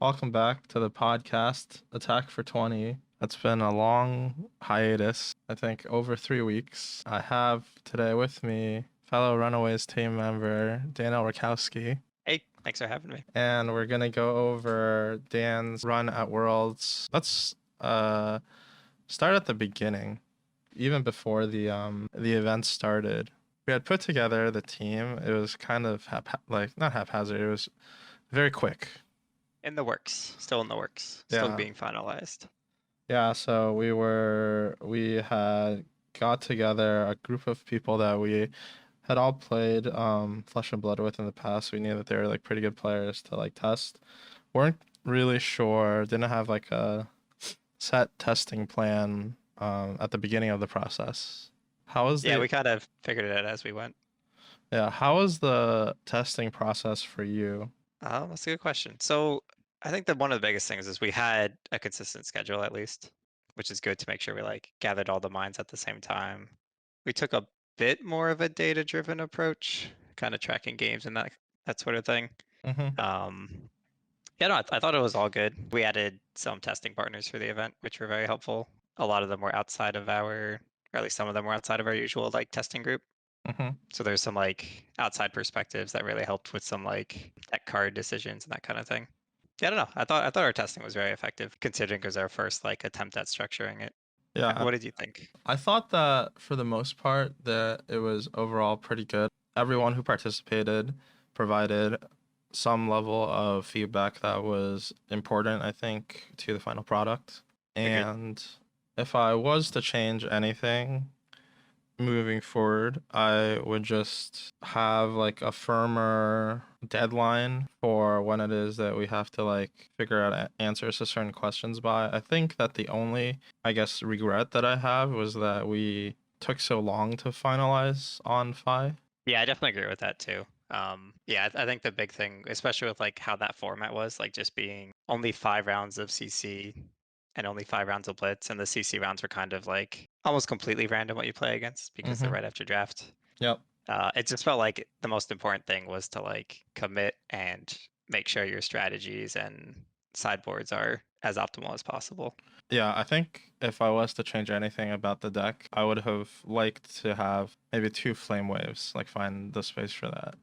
Welcome back to the podcast, Attack for 20. It's been a long hiatus, I think over 3 weeks. I have today with me fellow Runaways team member Daniel Rutkowski, Hey, thanks for having me. and we're gonna go over Dan's run at Worlds. Let's start at the beginning, even before the event started. We had put together the team. It was kind of not haphazard. It was very quick. In the works, still in the works, still Yeah. being finalized. Yeah, so we had got together a group of people that we had all played Flesh and Blood with in the past. We knew that they were like pretty good players to like test. Weren't really sure, didn't have like a set testing plan at the beginning of the process. How was Yeah, the we kind of figured it out as we went. Yeah, how was the testing process for you? That's a good question. So I think that one of the biggest things is we had a consistent schedule at least, which is good to make sure we like gathered all the minds at the same time. We took a bit more of a data-driven approach, kind of tracking games and that sort of thing. Mm-hmm. Um, yeah, no, I thought it was all good. We added some testing partners for the event, which were very helpful. A lot of them were outside of or at least some of them were outside of our usual like testing group. Mm-hmm. So there's some like outside perspectives that really helped with some like tech card decisions and that kind of thing. Yeah, I don't know. I thought our testing was very effective considering it was our first like attempt at structuring it. Yeah, What did you think? I thought that for the most part that it was overall pretty good. Everyone who participated provided some level of feedback that was important, I think, to the final product. Agreed. And if I was to change anything moving forward, I would just have like a firmer deadline for when it is that we have to like figure out answers to certain questions by. I think that the only, I guess, regret that I have was that we took so long to finalize on Phi. Yeah, I definitely agree with that too. Yeah, I think the big thing, especially with like how that format was, like just being only 5 rounds of CC and only 5 rounds of Blitz, and the CC rounds were kind of like almost completely random what you play against because they're Mm-hmm. right after draft. Yep. It just felt like the most important thing was to like commit and make sure your strategies and sideboards are as optimal as possible. Yeah, I think if I was to change anything about the deck, I would have liked to have maybe two flame waves, like find the space for that.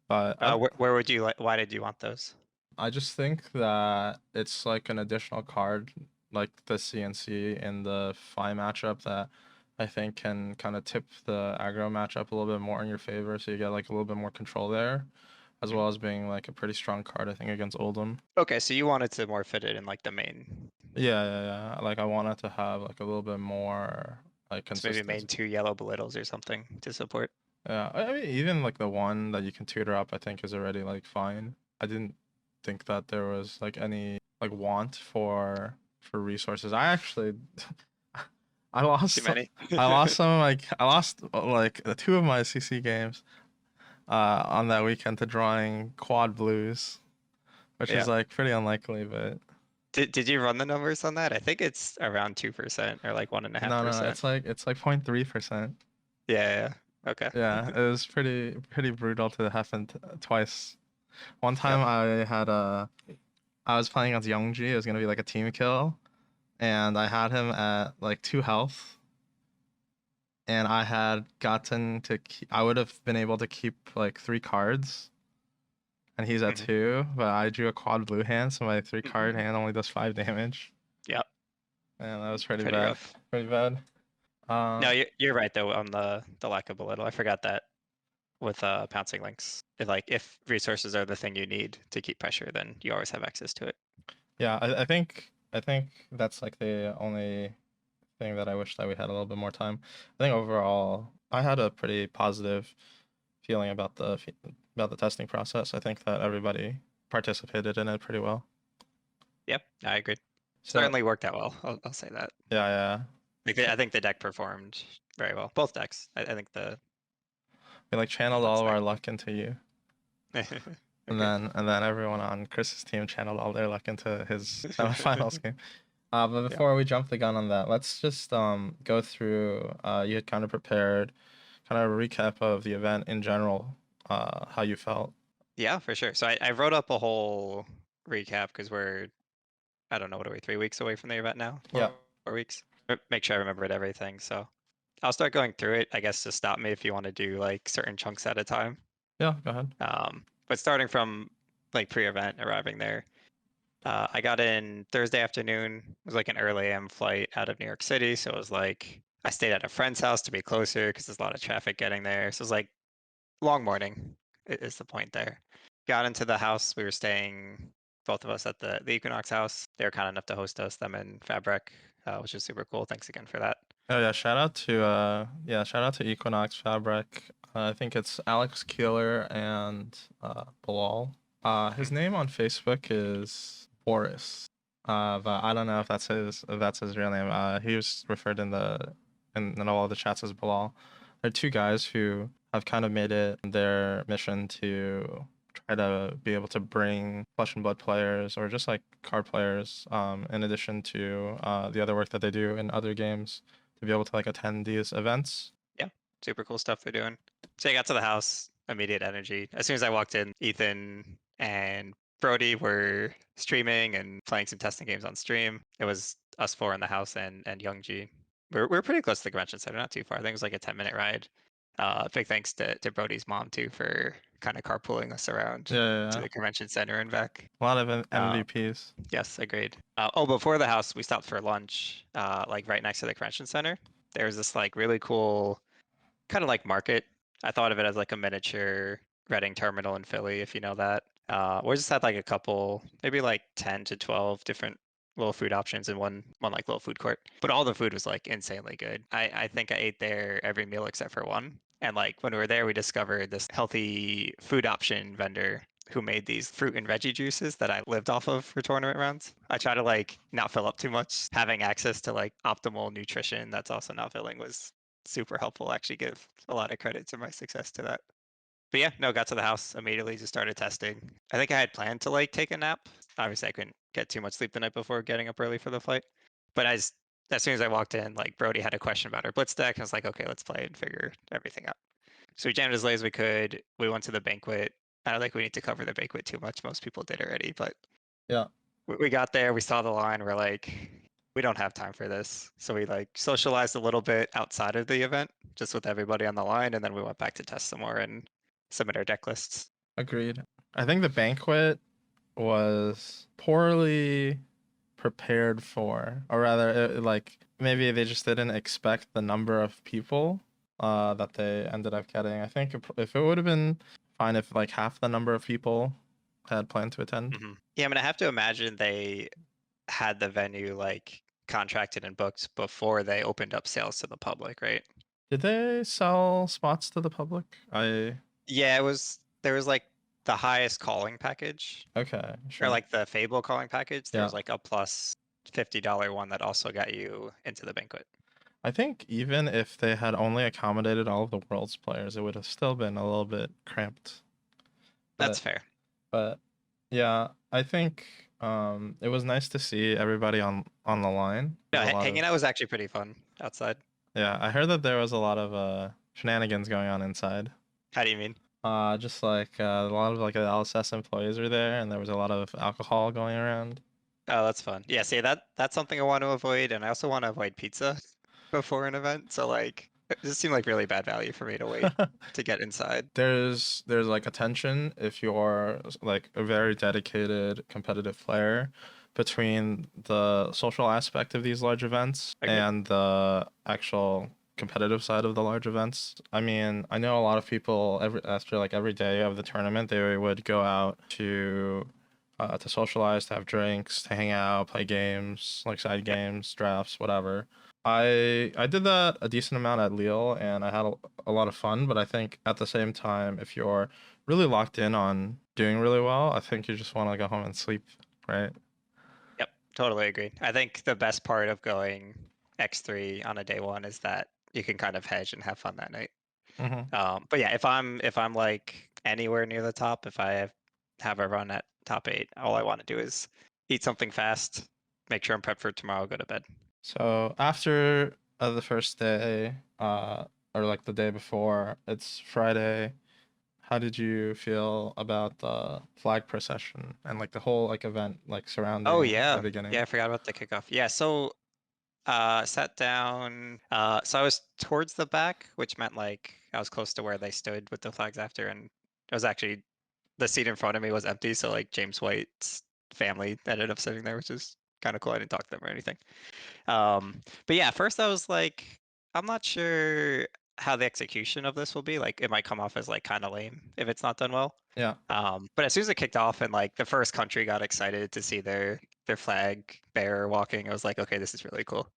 But Where would you like? Why did you want those? I just think that it's like an additional card, like the CNC in the Phi matchup that I think can kind of tip the aggro matchup a little bit more in your favor, so you get like a little bit more control there, as Mhm. well as being like a pretty strong card, I think, against Oldham. Okay, so you wanted to more fit it in like the main, Yeah, yeah, yeah. Like I wanted to have like a little bit more like so maybe consistency. main two yellow belittles or something to support. Yeah, I mean, even like the one that you can tutor up, I think is already like fine. I didn't think that there was like any like want for resources. I actually I Too lost many. I lost like the two of my CC games on that weekend to drawing quad blues, which is Yeah. like pretty unlikely, but Did you run the numbers on that? I think it's around 2% or like one and a half no, percent. it's like 0.3%. Yeah, yeah, yeah. Okay. Yeah, it was pretty brutal to happen twice. One time Yep. I was playing against Youngji. It was gonna be like a team kill, and I had him at like 2 health, and I had gotten to I would have been able to keep like 3 cards, and he's at Hmm. 2, but I drew a quad blue hand, so my 3 card hand only does 5 damage, Yep. and that was pretty Pretty bad, rough. pretty bad. No, Uh, you're right though on the lack of belittle. I forgot that with pouncing links. If resources are the thing you need to keep pressure, then you always have access to it. yeah, I think that's like the only thing that I wish that we had a little bit more time. I think overall, I had a pretty positive feeling about the testing process. I think that everybody participated in it pretty well. Yep, I agree. So Certainly worked out well. I'll say that. yeah, yeah, I think the deck performed very well. Both decks. I think the we like channeled all last of deck. our luck into you, and Agreed. then everyone on Chris's team channeled all their luck into his semifinals game. But Yeah. before we jump the gun on that, let's just go through. You had kind of prepared, kind of a recap of the event in general. How you felt. Yeah, for sure. So I wrote up a whole recap because I don't know, what are we, 3 weeks away from the event now? Yeah. 4 weeks. Make sure I remembered everything. So I'll start going through it. I guess just stop me if you want to do like certain chunks at a time. Yeah, go ahead. But starting from like pre-event arriving there, I got in Thursday afternoon. It was like an early AM flight out of New York City. So it was like I stayed at a friend's house to be closer because there's a lot of traffic getting there. So it was like long morning is the point there. Got into the house. We were staying, both of us at the Equinox house. They were kind enough to host us, them in Fabric, which is super cool. Thanks again for that. Oh yeah, shout out to Equinox Fabric. I think it's Alex Keeler and Bilal. His Mhm. name on Facebook is Boris. But I don't know if that's his real name. He was referred in all the chats as Bilal. They're two guys who have kind of made it their mission to try to be able to bring Flesh and Blood players or just like card players, in addition to the other work that they do in other games, to be able to like attend these events. Yeah, super cool stuff they're doing. So I got to the house, immediate energy. As soon as I walked in, Ethan and Brody were streaming and playing some testing games on stream. It was us four in the house and Young G. We're pretty close to the convention center, not too far. I think it was like a 10-minute ride. Big thanks to Brody's mom too for kind of carpooling us around Yeah, yeah, to yeah. the convention center and back. A lot of Uh, MVPs. yes, agreed. Oh, before the house, we stopped for lunch, like right next to the convention center. There was this like really cool kind of like market. I thought of it as like a miniature Reading terminal in Philly, if you know that. We just had like a couple, maybe like 10 to 12 different little food options in one like little food court. But all the food was like insanely good. I think I ate there every meal except for one. And like when we were there, we discovered this healthy food option vendor who made these fruit and veggie juices that I lived off of for tournament rounds. I try to like not fill up too much. Having access to like optimal nutrition that's also not filling was super helpful. I actually give a lot of credit to my success to that. But yeah, no, got to the house immediately, just started testing. I think I had planned to like take a nap. Obviously, I couldn't get too much sleep the night before getting up early for the flight. But as soon as I walked in, like Brody had a question about our blitz deck. I was like, okay, let's play and figure everything out. So we jammed as late as we could. We went to the banquet. I don't think we need to cover the banquet too much. Most people did already, but Yeah, we got there, we saw the line, we're like, we don't have time for this. So we like socialized a little bit outside of the event, just with everybody on the line, and then we went back to test some more and submit our deck lists. agreed. I think the banquet was poorly prepared for, or rather, like maybe they just didn't expect the number of people that they ended up getting. I think if it would have been fine if like half the number of people had planned to attend. Yeah, I mean, I have to imagine they had the venue like contracted and booked before they opened up sales to the public, right? Did they sell spots to the public? Yeah, there was like the highest calling package, Okay, or sure. like the Fable calling package. There Yeah. was like a plus $50 one that also got you into the banquet. I think even if they had only accommodated all of the world's players, it would have still been a little bit cramped. That's But fair. but yeah, I think it was nice to see everybody on the line. No, There's a lot hanging of out was actually pretty fun outside. yeah, I heard that there was a lot of shenanigans going on inside. How do you mean? Just like a lot of like the LSS employees were there and there was a lot of alcohol going around. Oh, that's fun. Yeah, see that's something I want to avoid, and I also want to avoid pizza before an event. So like, it just seemed like really bad value for me to wait to get inside. There's like a tension if you're like a very dedicated competitive player between the social aspect of these large events Agreed. and the actual competitive side of the large events. I mean, I know a lot of people every day of the tournament they would go out to socialize, to have drinks, to hang out, play games, like side Yep. games, drafts, whatever. I did that a decent amount at Lille and I had a lot of fun, but I think at the same time, if you're really locked in on doing really well, I think you just want to go home and sleep, right? Yep. Totally agree. I think the best part of going X3 on a day one is that you can kind of hedge and have fun that night. Mm-hmm. But yeah, if I'm like anywhere near the top, if I have a run at top 8, all I want to do is eat something fast, make sure I'm prepped for tomorrow, go to bed. So after the first day, or like the day before, it's Friday. how did you feel about the flag procession and like the whole like event like Oh surrounding the yeah. Yeah, beginning? I forgot about the kickoff. Yeah, so sat down. So I was towards the back, which meant like I was close to where they stood with the flags after, and it was actually the seat in front of me was empty, so like James White's family ended up sitting there, which is kind of cool. I didn't talk to them or anything. But yeah, at first I was like, I'm not sure how the execution of this will be. Like, it might come off as like kind of lame if it's not done well. Yeah. But as soon as it kicked off and like the first country got excited to see their flag bearer walking, I was like, okay, this is really cool.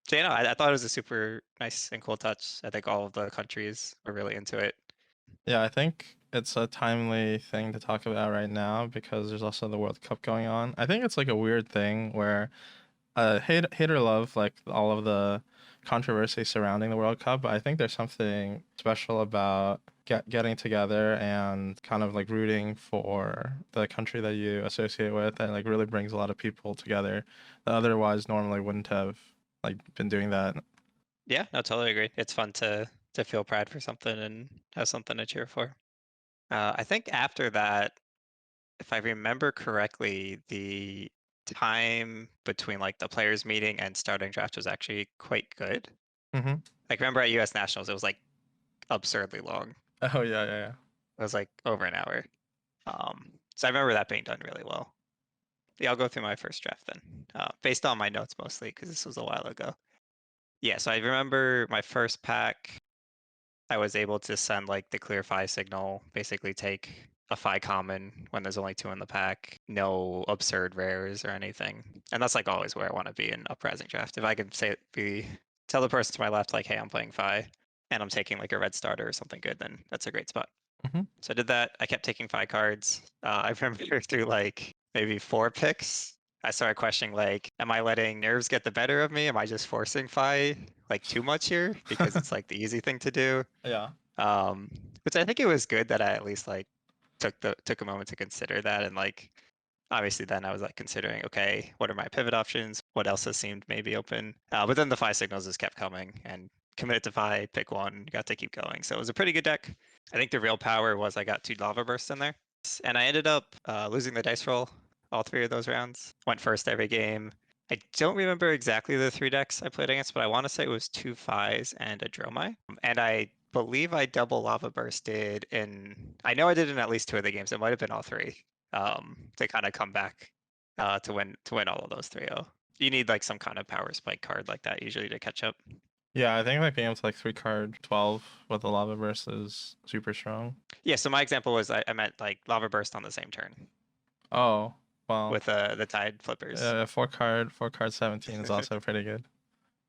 So you know, I thought it was a super nice and cool touch. I think all of the countries were really into it. Yeah, I think it's a timely thing to talk about right now because there's also the World Cup going on. I think it's like a weird thing where hate or love like all of the controversy surrounding the World Cup, but I think there's something special about getting together and kind of like rooting for the country that you associate with, and like really brings a lot of people together that otherwise normally wouldn't have like been doing that. Yeah, no, totally agree. It's fun to feel pride for something and have something to cheer for. I think after that, if I remember correctly, the time between like the players meeting and starting draft was actually quite good. Mm-hmm. Like remember at US Nationals, it was like absurdly long. Oh yeah, yeah, yeah. It was like over an hour. So I remember that being done really well. Yeah, I'll go through my first draft then, based on my notes mostly because this was a while ago. Yeah, so I remember my first pack. I was able to send like the clear Phi signal, basically take a Phi common when there's only two in the pack, no absurd rares or anything. And that's like always where I want to be in uprising draft. If I can say be tell the person to my left like, hey, I'm playing Phi and I'm taking like a red starter or something good, then that's a great spot. Mm-hmm. So I did that. I kept taking Phi cards. I remember through like maybe 4 picks, I started questioning like, am I letting nerves get the better of me? Am I just forcing Phi like too much here because it's like the easy thing to do? Yeah. Um, which I think it was good that I at least like took a moment to consider that and like obviously then I was like considering, okay, what are my pivot options? What else has seemed maybe open? But then the Phi signals just kept coming and committed to Phi, pick one, got to keep going. So it was a pretty good deck. I think the real power was I got 2 lava bursts in there. And I ended up losing the dice roll all 3 of those rounds. Went first every game. I don't remember exactly the 3 decks I played against, but I want to say it was 2 Phis and a Dromai. And I believe I double lava bursted in, I know I did in at least 2 of the games. It might have been all 3 to kind of come back to win all of those 3-0. You need like some kind of power spike card like that usually to catch up. Yeah, I think like being able to like 3 card 12 with the lava burst is super strong. Yeah, so my example was I meant like lava burst on the same turn Oh, well, with the tide flippers. 4 card 17 is also pretty good.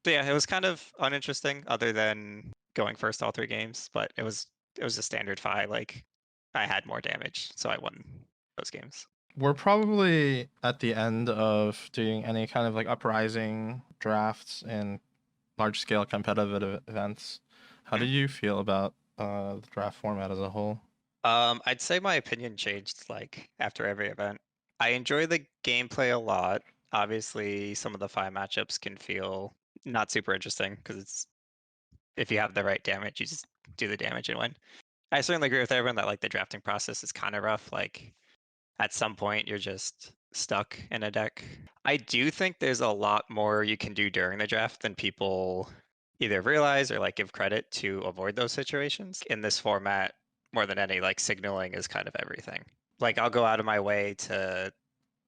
So yeah, it was kind of uninteresting other than going first all 3 games, but it was a standard Phi. Like I had more damage, so I won those games. We're probably at the end of doing any kind of like uprising drafts and large scale competitive events. How Hmm. do you feel about the draft format as a whole? I'd say my opinion changed like after every event. I enjoy the gameplay a lot. Obviously, some of the Phi matchups can feel not super interesting because it's if you have the right damage, you just do the damage and win. I certainly agree with everyone that like the drafting process is kind of rough. Like at some point you're just stuck in a deck. I do think there's a lot more you can do during the draft than people either realize or like give credit to avoid those situations. In this format, more than any, like signaling is kind of everything. Like I'll go out of my way to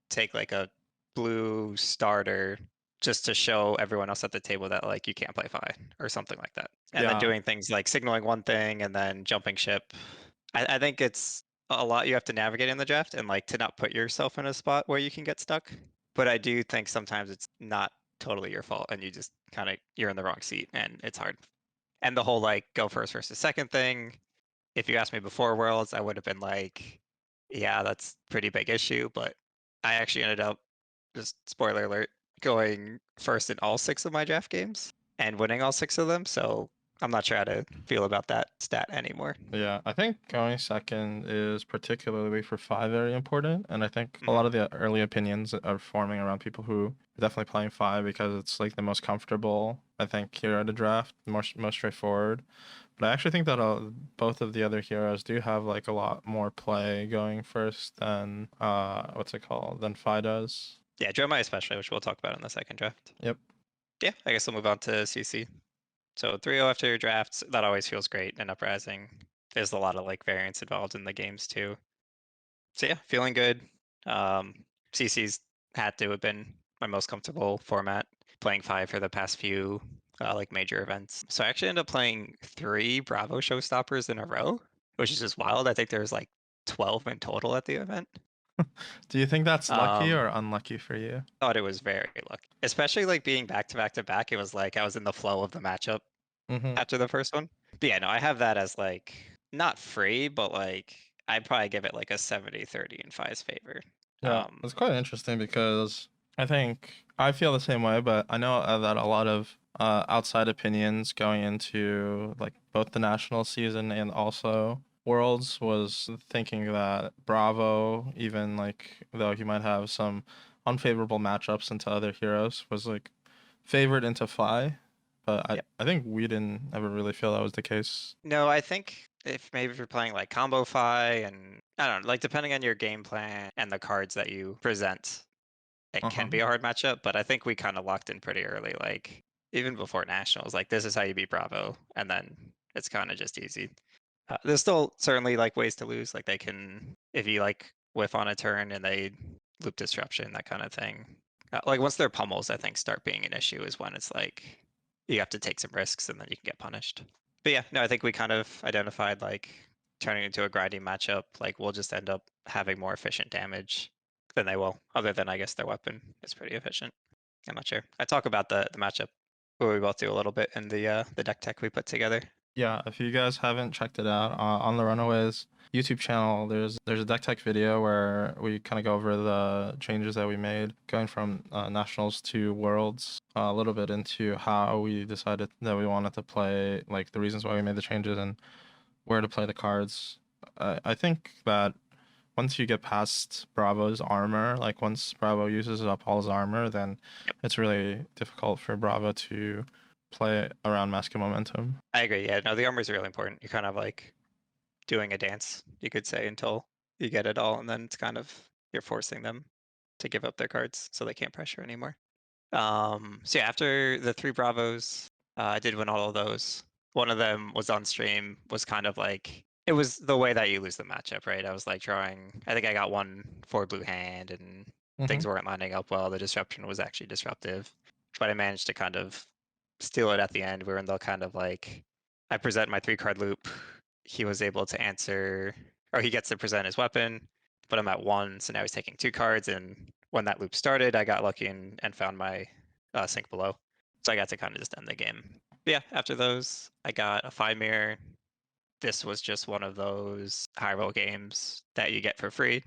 take like a blue starter just to show everyone else at the table that like you can't play Phi or something like that. And then Yeah, doing things like signaling one thing and then jumping ship. I think it's a lot you have to navigate in the draft and like to not put yourself in a spot where you can get stuck. But I do think sometimes it's not totally your fault and you just kind of you're in the wrong seat and it's hard. And the whole like go first versus second thing, if you asked me before Worlds, I would have been like, yeah, that's pretty big issue. But I actually ended up, just spoiler alert, going first in all 6 of my draft games and winning all 6 of them. So I'm not sure how to feel about that stat anymore. Yeah, I think going second is particularly for five very important, and I think a lot Hmm. of the early opinions are forming around people who are definitely playing five because it's like the most comfortable. I think hero to draft, most straightforward. But I actually think that both of the other heroes do have like a lot more play going first than what's it called than Fi does. Yeah, Dromai especially, which we'll talk about in the second draft. Yep. Yeah, I guess we'll move on to CC. So 3-0 after your drafts, that always feels great in Uprising. There's a lot of like variance involved in the games too. So yeah, feeling good. Um, CC's had to have been my most comfortable format, playing five for the past few like major events. So I actually ended up playing 3 Bravo showstoppers in a row, which is just wild. I think there's like 12 in total at the event. Do you think that's lucky or Um, unlucky for you? thought it was very lucky, especially like being back to back to back. It was like I was in the flow of the matchup Mm-hmm. after the first one. But yeah, no, I have that as like not free, but like I'd probably give it like a 70-30 in Fi's favor. Yeah, Um, it's quite interesting because I think I feel the same way, but I know that a lot of outside opinions going into like both the national season and also Worlds was thinking that Bravo, even like though he might have some unfavorable matchups into other heroes, was like favored into Fly. But I, yeah. I think we didn't ever really feel that was the case. No, I think if maybe if you're playing like combo Fi and I don't know, like depending on your game plan and the cards that you present, it Uh-huh. can be a hard matchup. But I think we kind of locked in pretty early, like even before nationals, like this is how you beat Bravo, and then it's kind of just easy. There's still certainly like ways to lose. Like they can, if you like whiff on a turn and they loop disruption, that kind of thing. Like once their pummels, I think start being an issue is when it's like you have to take some risks and then you can get punished. But yeah, no, I think we kind of identified like turning into a grinding matchup. Like we'll just end up having more efficient damage than they will. Other than I guess their weapon is pretty efficient. I'm not sure. I talk about the matchup where we both do a little bit in the deck tech we put together. Yeah, if you guys haven't checked it out, on the Runaways YouTube channel, there's a deck tech video where we kind of go over the changes that we made going from nationals to worlds, a little bit into how we decided that we wanted to play, like the reasons why we made the changes and where to play the cards. I think that once you get past Bravo's armor, like once Bravo uses up all his armor, then it's really difficult for Bravo to play around masculine momentum. I agree. Yeah, no, the armor is really important. You're kind of like doing a dance, you could say, until you get it all, and then it's kind of you're forcing them to give up their cards so they can't pressure anymore. So yeah, after the 3 Bravos, I did win all of those. One of them was on stream, was kind of like it was the way that you lose the matchup, right? I was like drawing, I think I got one 4 blue hand and Hmm. things weren't lining up well. The disruption was actually disruptive, but I managed to kind of steal it at the end. We were in the kind of like I present my 3 card loop. He was able to answer, or he gets to present his weapon, but I'm at 1, so now he's taking 2 cards. And when that loop started, I got lucky and found my sink below, so I got to kind of just end the game. But yeah, after those, I got a 5 mirror. This was just one of those high roll games that you get for free.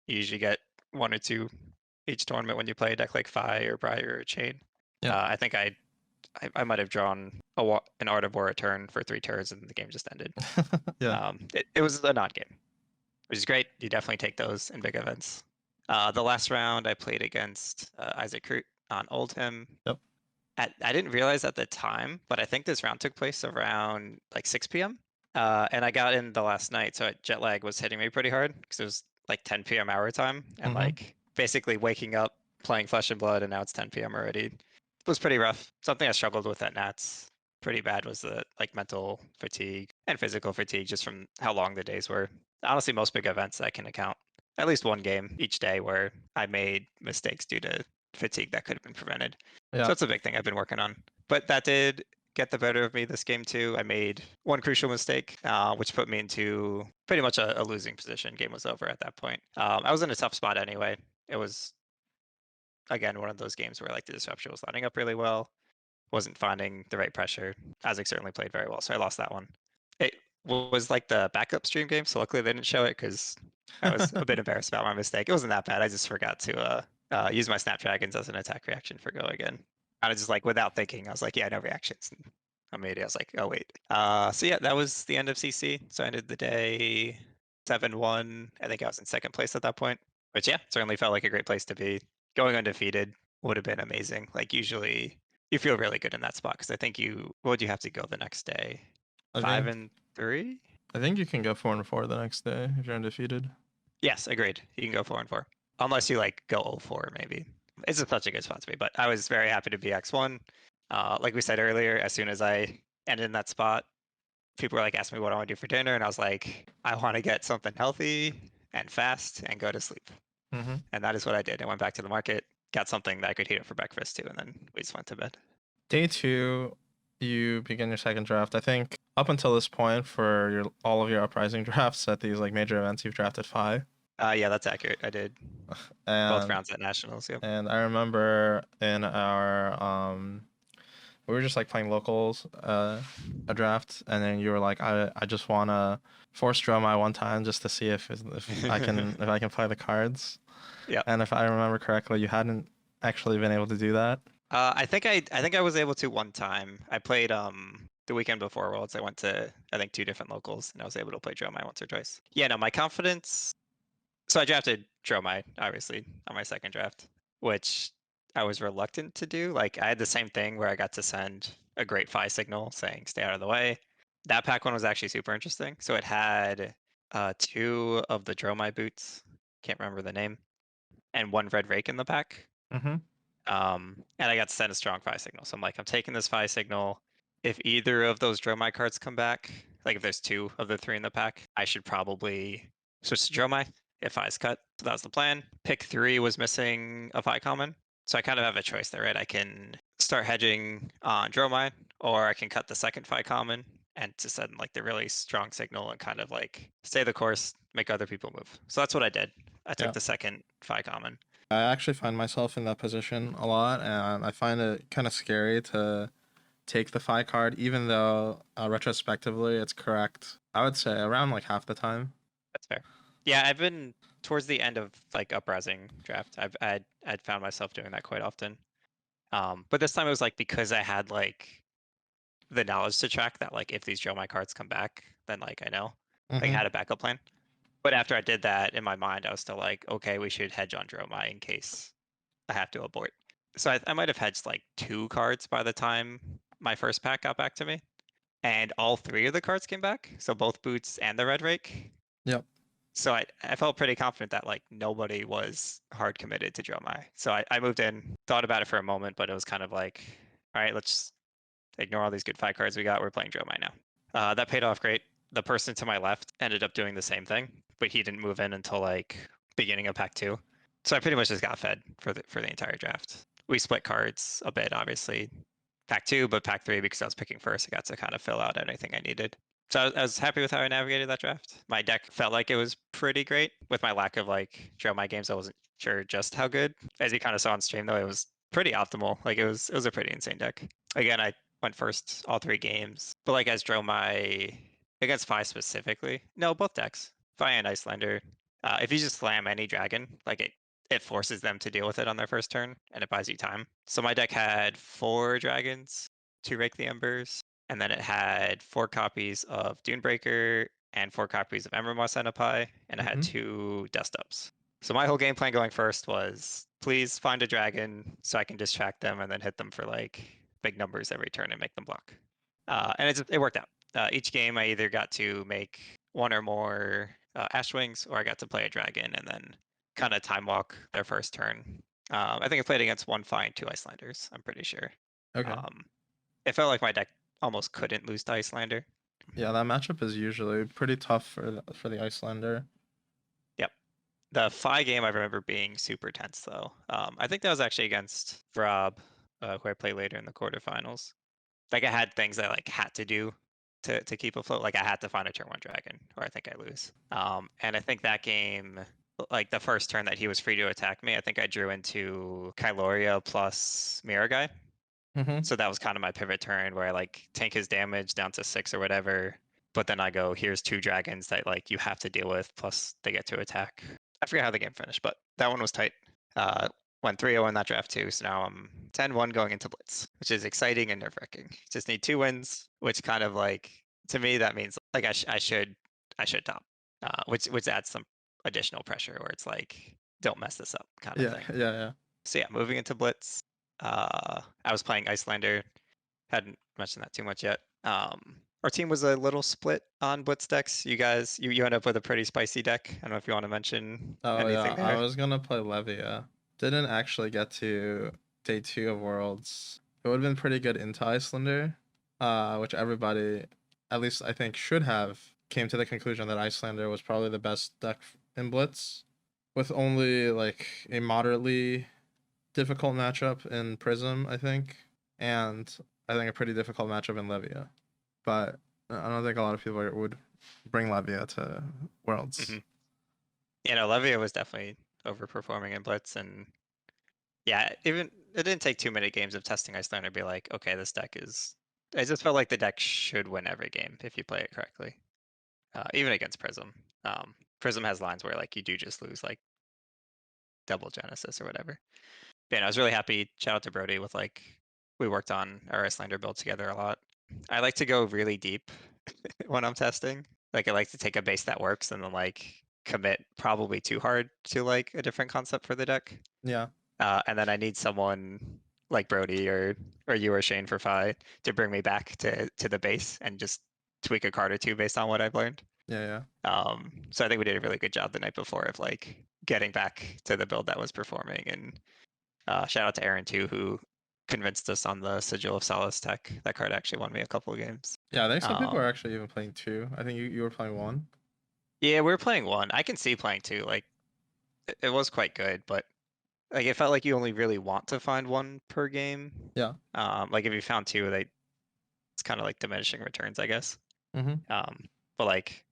You usually get 1 or 2 each tournament when you play a deck like Fi or Briar or Chain. Yeah. I think I might have drawn an Art of War a turn for 3 turns and the game just ended. Yeah. It was a non-game, which is great. You definitely take those in big events. The last round I played against Isaac Crute on Oldhim. Yep. I didn't realize at the time, but I think this round took place around like 6 p.m. And I got in the last night, so jet lag was hitting me pretty hard because it was like 10 p.m. our time, and Hmm. like basically waking up, playing Flesh and Blood, and now it's 10 p.m. already. It was pretty rough. Something I struggled with at Nats pretty bad was the like mental fatigue and physical fatigue just from how long the days were. Honestly, most big events I can account at least one game each day where I made mistakes due to fatigue that could have been prevented. So Yeah. that's a big thing I've been working on. But that did get the better of me this game too. I made one crucial mistake, which put me into pretty much a losing position. Game was over at that point. I was in a tough spot anyway. It was again one of those games where like the disruption was lining up really well, wasn't finding the right pressure. Isaac certainly played very well, so I lost that one. It was like the backup stream game, so luckily they didn't show it because I was a bit embarrassed about my mistake. It wasn't that bad. I just forgot to use my Snapdragons as an attack reaction for go again. Kind of just like without thinking, I was like, yeah, no reactions. immediately I was like, oh wait. So yeah, that was the end of CC. So I ended the day 7-1. I think I was in second place at that point. But yeah, certainly felt like a great place to be. Going undefeated would have been amazing. Like usually you feel really good in that spot because I think what would you have to go the next day? I Five think and three? I think you can go 4-4 the next day if you're undefeated. Yes, agreed. You can go 4-4. Unless you like go 0-4 maybe. It's such a good spot to be, but I was very happy to be X1. Like we said earlier, as soon as I ended in that spot, people were like asking me what I want to do for dinner, and I was like, I want to get something healthy and fast and go to sleep. Mm-hmm. And that is what I did. I went back to the market, got something that I could heat up for breakfast too, and then we just went to bed. Day 2, you begin your second draft. I think up until this point for your all of your uprising drafts at these like major events, you've drafted 5. Yeah, that's accurate. I did both And rounds at nationals. Yep. I remember in our we were just like playing locals a draft, and then you were like, I just wanna force draw my one time just to see if I can if I can play the cards. Yeah. And if I remember correctly, you hadn't actually been able to do that. I think I was able to one time. I played the weekend before Worlds. I went to I think 2 different locals and I was able to play Dromai once or twice. Yeah, no, my confidence. So I drafted Dromai, obviously, on my second draft, which I was reluctant to do. Like I had the same thing where I got to send a great Phi signal saying stay out of the way. That pack one was actually super interesting. So it had 2 of the Dromai boots, can't remember the name, and 1 red rake in the pack. Mm-hmm. And I got to send a strong Phi signal. So I'm like, I'm taking this Phi signal. If either of those Dromai cards come back, like if there's 2 of the 3 in the pack, I should probably switch to Dromai if Phi's cut. So that was the plan. Pick 3 was missing a Phi common. So I kind of have a choice there, right? I can start hedging on Dromai, or I can cut the second Phi common and to send like the really strong signal and kind of like stay the course, make other people move. So that's what I did. I took Yeah. the second Phi common. I actually find myself in that position a lot, and I find it kind of scary to take the Phi card, even though retrospectively it's correct. I would say around like half the time. That's fair. Yeah, I've been towards the end of like uprising draft. I'd found myself doing that quite often. But this time it was like because I had like the knowledge to track that like if these Dromai cards come back, then like I know. Like I Mm-hmm. had a backup plan. But after I did that, in my mind, I was still like, okay, we should hedge on Dromai in case I have to abort. So I might have hedged like 2 cards by the time my first pack got back to me. And all 3 of the cards came back. So both boots and the red rake. Yep. So I felt pretty confident that like nobody was hard committed to Dromai. So I moved in, thought about it for a moment, but it was kind of like, all right, let's ignore all these good 5 cards we got. We're playing Dromai now. That paid off great. The person to my left ended up doing the same thing, but he didn't move in until like beginning of pack 2. So I pretty much just got fed for the entire draft. We split cards a bit, obviously. Pack 2, but pack 3, because I was picking first, I got to kind of fill out anything I needed. So I was happy with how I navigated that draft. My deck felt like it was pretty great. With my lack of like Dromai games, I wasn't sure just how good. As you kind of saw on stream though, it was pretty optimal. Like it was a pretty insane deck. Again, I went first all 3 games. But like as Dromai against Phi specifically, no, both decks, Phi and Icelander. If you just slam any dragon, like it forces them to deal with it on their first turn, and it buys you time. So my deck had 4 dragons to rake the embers, and then it had 4 copies of Dunebreaker and 4 copies of Emerald Moss Enopai, and it had Mm-hmm. 2 dust ups. So my whole game plan going first was please find a dragon so I can distract them and then hit them for like big numbers every turn and make them block. And it worked out. Each game I either got to make 1 or more Ashwings, or I got to play a dragon and then kind of time walk their first turn. I think I played against 1 Phi and 2 Icelanders, I'm pretty sure. Okay. It felt like my deck almost couldn't lose to Icelander. Yeah, that matchup is usually pretty tough for the Icelander. Yep. The Phi game I remember being super tense though. I think that was actually against Rob, who I played later in the quarterfinals. Like I had things I like had to do to keep afloat. Like I had to find a turn 1 dragon, or I think I lose. And I think that game, like the first turn that he was free to attack me, I think I drew into Kyloria plus Miragai. Mm-hmm. So that was kind of my pivot turn where I like tank his damage down to 6 or whatever. But then I go, here's 2 dragons that like you have to deal with, plus they get to attack. I forget how the game finished, but that one was tight. went 3-0 in that draft too. So now I'm 10-1 going into Blitz, which is exciting and nerve-wracking. Just need 2 wins, which kind of like, to me, that means like I should top, which adds some additional pressure where it's like, don't mess this up kind of Yeah, thing. yeah, yeah. So yeah, moving into Blitz, I was playing Icelander. Hadn't mentioned that too much yet. Our team was a little split on Blitz decks. You guys, you end up with a pretty spicy deck. I don't know if you want to mention Oh yeah, anything I there. was gonna play Levia. Didn't actually get to day 2 of Worlds. It would have been pretty good into Icelander, which everybody, at least I think, should have came to the conclusion that Icelander was probably the best deck in Blitz, with only like a moderately difficult matchup in Prism, I think, and I think a pretty difficult matchup in Levia. But I don't think a lot of people would bring Levia to Worlds. Hmm. You know, Levia was definitely overperforming in Blitz, and yeah, even it didn't take too many games of testing Icelander to be like, okay, this deck is. I just felt like the deck should win every game if you play it correctly, even against Prism. Prism has lines where like you do just lose like double Genesis or whatever. But, I was really happy. Shout out to Brody with like we worked on our Icelander build together a lot. I like to go really deep when I'm testing. Like I like to take a base that works and then like commit probably too hard to like a different concept for the deck. Yeah, And then I need someone like Brody or you or Shane for Fi to bring me back to the base and just tweak a card or two based on what I've learned. yeah, yeah. So I think we did a really good job the night before of like getting back to the build that was performing. And shout out to Aaron too, who convinced us on the Sigil of Solace tech. That card actually won me a couple of games. Yeah, I think some people are Um, actually even playing 2. I think you were playing 1. yeah, we were playing one. I can see playing two. Like it was quite good, but like it felt like you only really want to find one per game. Yeah. Like if you found two, it's kind of like diminishing returns, I guess. Mm-hmm. But like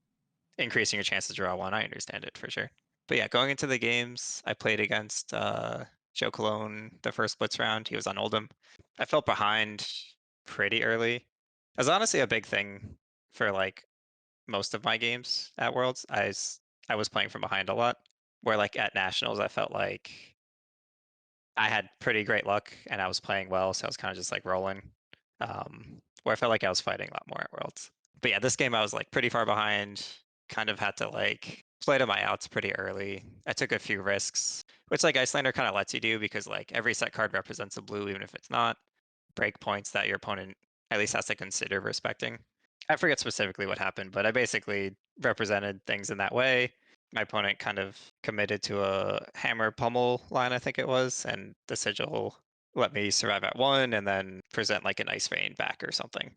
increasing your chances to draw one, I understand it for sure. But yeah, going into the games, I played against Joe Cologne the first Blitz round. He was on Oldham. I felt behind pretty early. It was honestly a big thing for like most of my games at Worlds. I was playing from behind a lot. Where like at Nationals, I felt like I had pretty great luck and I was playing well, so I was kind of just like rolling. Where I felt like I was fighting a lot more at Worlds. But yeah, this game I was like pretty far behind, kind of had to like play to my outs pretty early. I took a few risks, which like Icelander kind of lets you do because like every set card represents a blue, even if it's not. Break points that your opponent at least has to consider respecting. I forget specifically what happened, but I basically represented things in that way. My opponent kind of committed to a hammer pummel line, I think it was, and the sigil let me survive at one and then present like an ice vein back or something.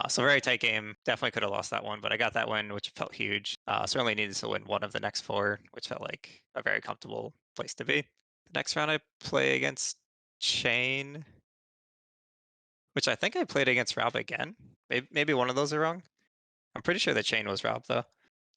So very tight game. Definitely could have lost that one, but I got that win, which felt huge. Certainly needed to win one of the next 4, which felt like a very comfortable place to be. The next round I play against Shane, which I think I played against Rob again. Maybe one of those are wrong. I'm pretty sure the chain was Rob though.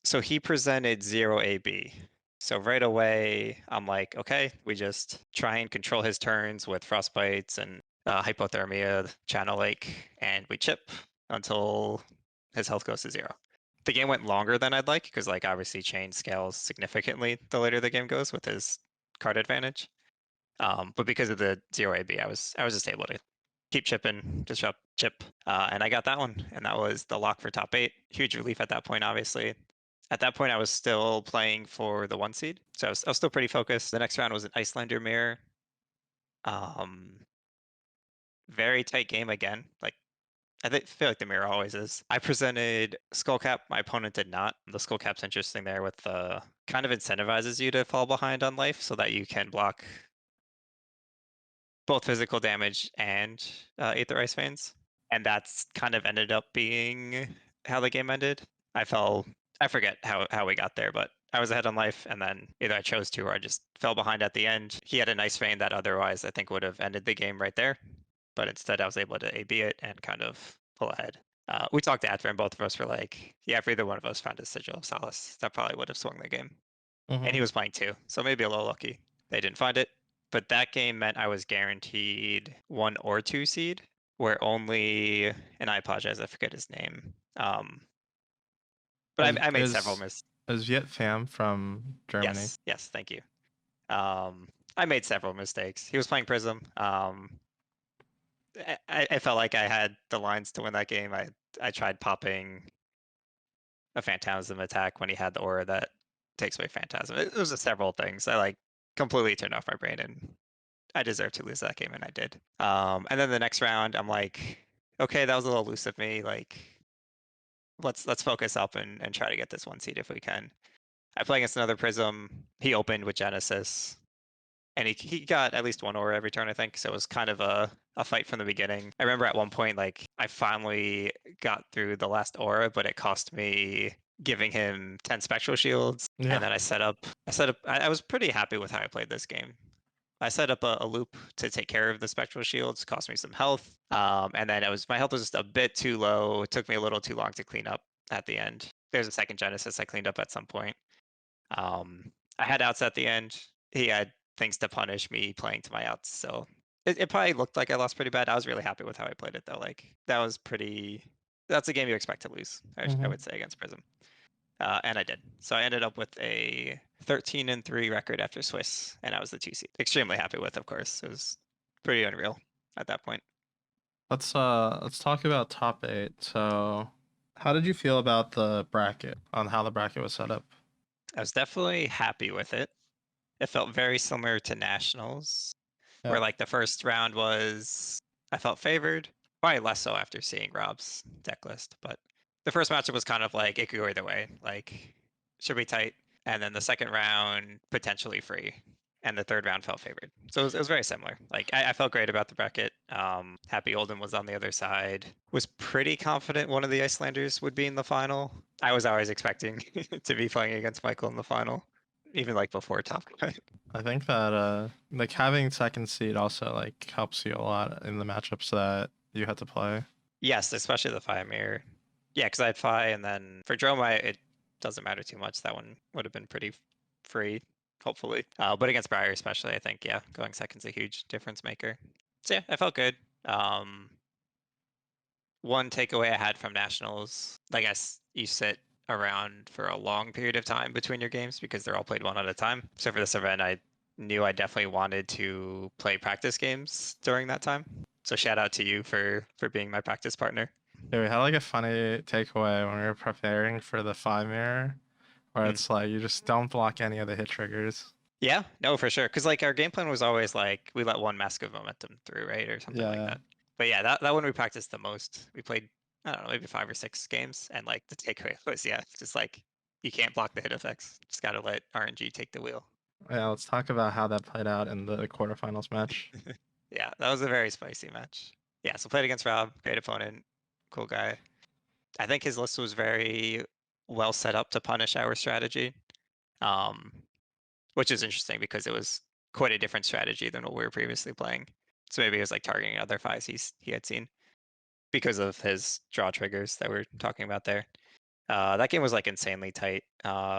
So he presented 0 AB. So right away, I'm like, okay, we just try and control his turns with frostbites and hypothermia, channel lake, and we chip until his health goes to 0. The game went longer than I'd like because, like, obviously, chain scales significantly the later the game goes with his card advantage. But because of the 0 AB, I was just able to keep chipping, just chip, and I got that one, and that was the lock for top 8. Huge relief at that point, obviously. At that point, I was still playing for the 1 seed, so I was still pretty focused. The next round was an Icelander mirror. Um, very tight game again. Like feel like the mirror always is. I presented Skullcap. My opponent did not. The Skullcap's interesting there with the kind of incentivizes you to fall behind on life so that you can block both physical damage and Aether Ice Veins. And that's kind of ended up being how the game ended. I forget how we got there, but I was ahead on life, and then either I chose to or I just fell behind at the end. He had a nice vein that otherwise I think would have ended the game right there. But instead, I was able to AB it and kind of pull ahead. We talked after, and both of us were like, yeah, if either one of us found a Sigil of Solace, that probably would have swung the game. And Mm-hmm. he was playing too, so maybe a little lucky. They didn't find it. But that game meant I was guaranteed 1 or 2 seed, where only, and I apologize, I forget his name. But I made several Is mistakes. is Viet Fam from Germany? Yes, thank you. Um, I made several mistakes. He was playing Prism. I felt like I had the lines to win that game. I tried popping a Phantasm attack when he had the aura that takes away Phantasm. It was just several things. I like completely turned off my brain, and I deserved to lose that game, and I did. And then the next round, I'm like, okay, that was a little loose of me. Like, let's focus up and try to get this one seed if we can. I play against another Prism. He opened with Genesis, and he got at least one aura every turn, I think. So it was kind of a fight from the beginning. I remember at one point, like, I finally got through the last aura, but it cost me giving him 10 spectral shields. Yeah. And then I was pretty happy with how I played this game. I set up a loop to take care of the spectral shields, cost me some health. And then my health was just a bit too low. It took me a little too long to clean up at the end. There's a second Genesis I cleaned up at some point. I had outs at the end. He had things to punish me playing to my outs. So it probably looked like I lost pretty bad. I was really happy with how I played it though. Like that's a game you expect to lose, I would say, against Prism. And I did. So I ended up with a 13-3 record after Swiss, and I was the 2 seed. Extremely happy with, of course. It was pretty unreal at that point. Let's talk about top 8. So, how did you feel about the bracket, on how the bracket was set up? I was definitely happy with it. It felt very similar to Nationals, Yeah. where like the first round I felt favored. Probably less so after seeing Rob's deck list, but the first matchup was kind of like it could go either way. Like should be tight, and then the second round potentially free, and the third round felt favored. So it was very similar. Like I felt great about the bracket. Happy Olden was on the other side. Was pretty confident one of the Icelanders would be in the final. I was always expecting to be playing against Michael in the final, even like before top cut. I think that like having second seed also like helps you a lot in the matchups that you had to play. Yes, especially the Fi mirror. Yeah, because I had Fi, and then for Droma, it doesn't matter too much. That one would have been pretty free, hopefully. But against Briar especially, I think, yeah, going second's a huge difference maker. So yeah, I felt good. One takeaway I had from Nationals, I guess you sit around for a long period of time between your games because they're all played one at a time. So for this event, I knew I definitely wanted to play practice games during that time. So shout out to you for being my practice partner. Yeah, we had like a funny takeaway when we were preparing for the 5 mirror, where Mm. it's like you just don't block any of the hit triggers. Yeah, no, for sure. Because like our game plan was always like we let one mask of momentum through, right, or something like Yeah, that. But yeah, that one we practiced the most. We played, I don't know, maybe 5 or 6 games, and like the takeaway was, yeah, just like you can't block the hit effects. Just gotta let RNG take the wheel. yeah. Let's talk about how that played out in the quarterfinals match. Yeah, that was a very spicy match. Yeah, so played against Rob, great opponent, cool guy. I think his list was very well set up to punish our strategy. Um, which is interesting because it was quite a different strategy than what we were previously playing. So maybe it was like targeting other fives he had seen because of his draw triggers that we're talking about there. That game was like insanely tight.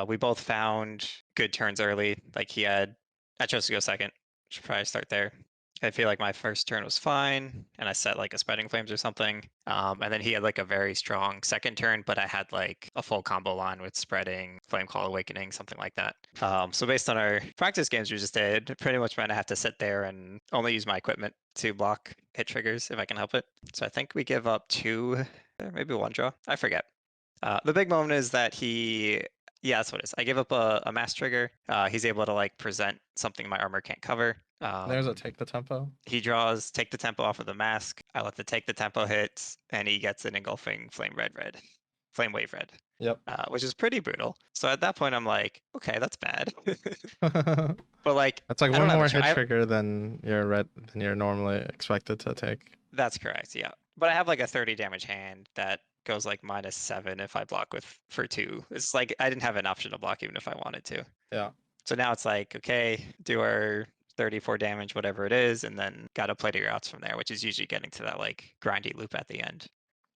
We both found good turns early. Like I chose to go second. Should probably start there. I feel like my first turn was fine, and I set like a spreading flames or something. And then he had like a very strong second turn, but I had like a full combo line with spreading, flame call awakening, something like that. So based on our practice games we just did, pretty much meant I have to sit there and only use my equipment to block hit triggers if I can help it. So I think we give up 2, maybe 1 draw. I forget. The big moment is that yeah, that's what it is. I give up a mass trigger. He's able to like present something my armor can't cover. There's a take the tempo. He draws take the tempo off of the mask. I let the take the tempo hit, and he gets an engulfing flame red, flame wave red, Yep. which is pretty brutal. So at that point, I'm like, okay, that's bad. That's But like, like I don't one have a more choice. hit trigger than you're normally expected to take. That's correct, yeah. But I have like a 30 damage hand that goes like -7 if I block for 2. It's like I didn't have an option to block even if I wanted to. Yeah. So now it's like, okay, do our 34 damage, whatever it is, and then gotta play to your outs from there, which is usually getting to that like grindy loop at the end.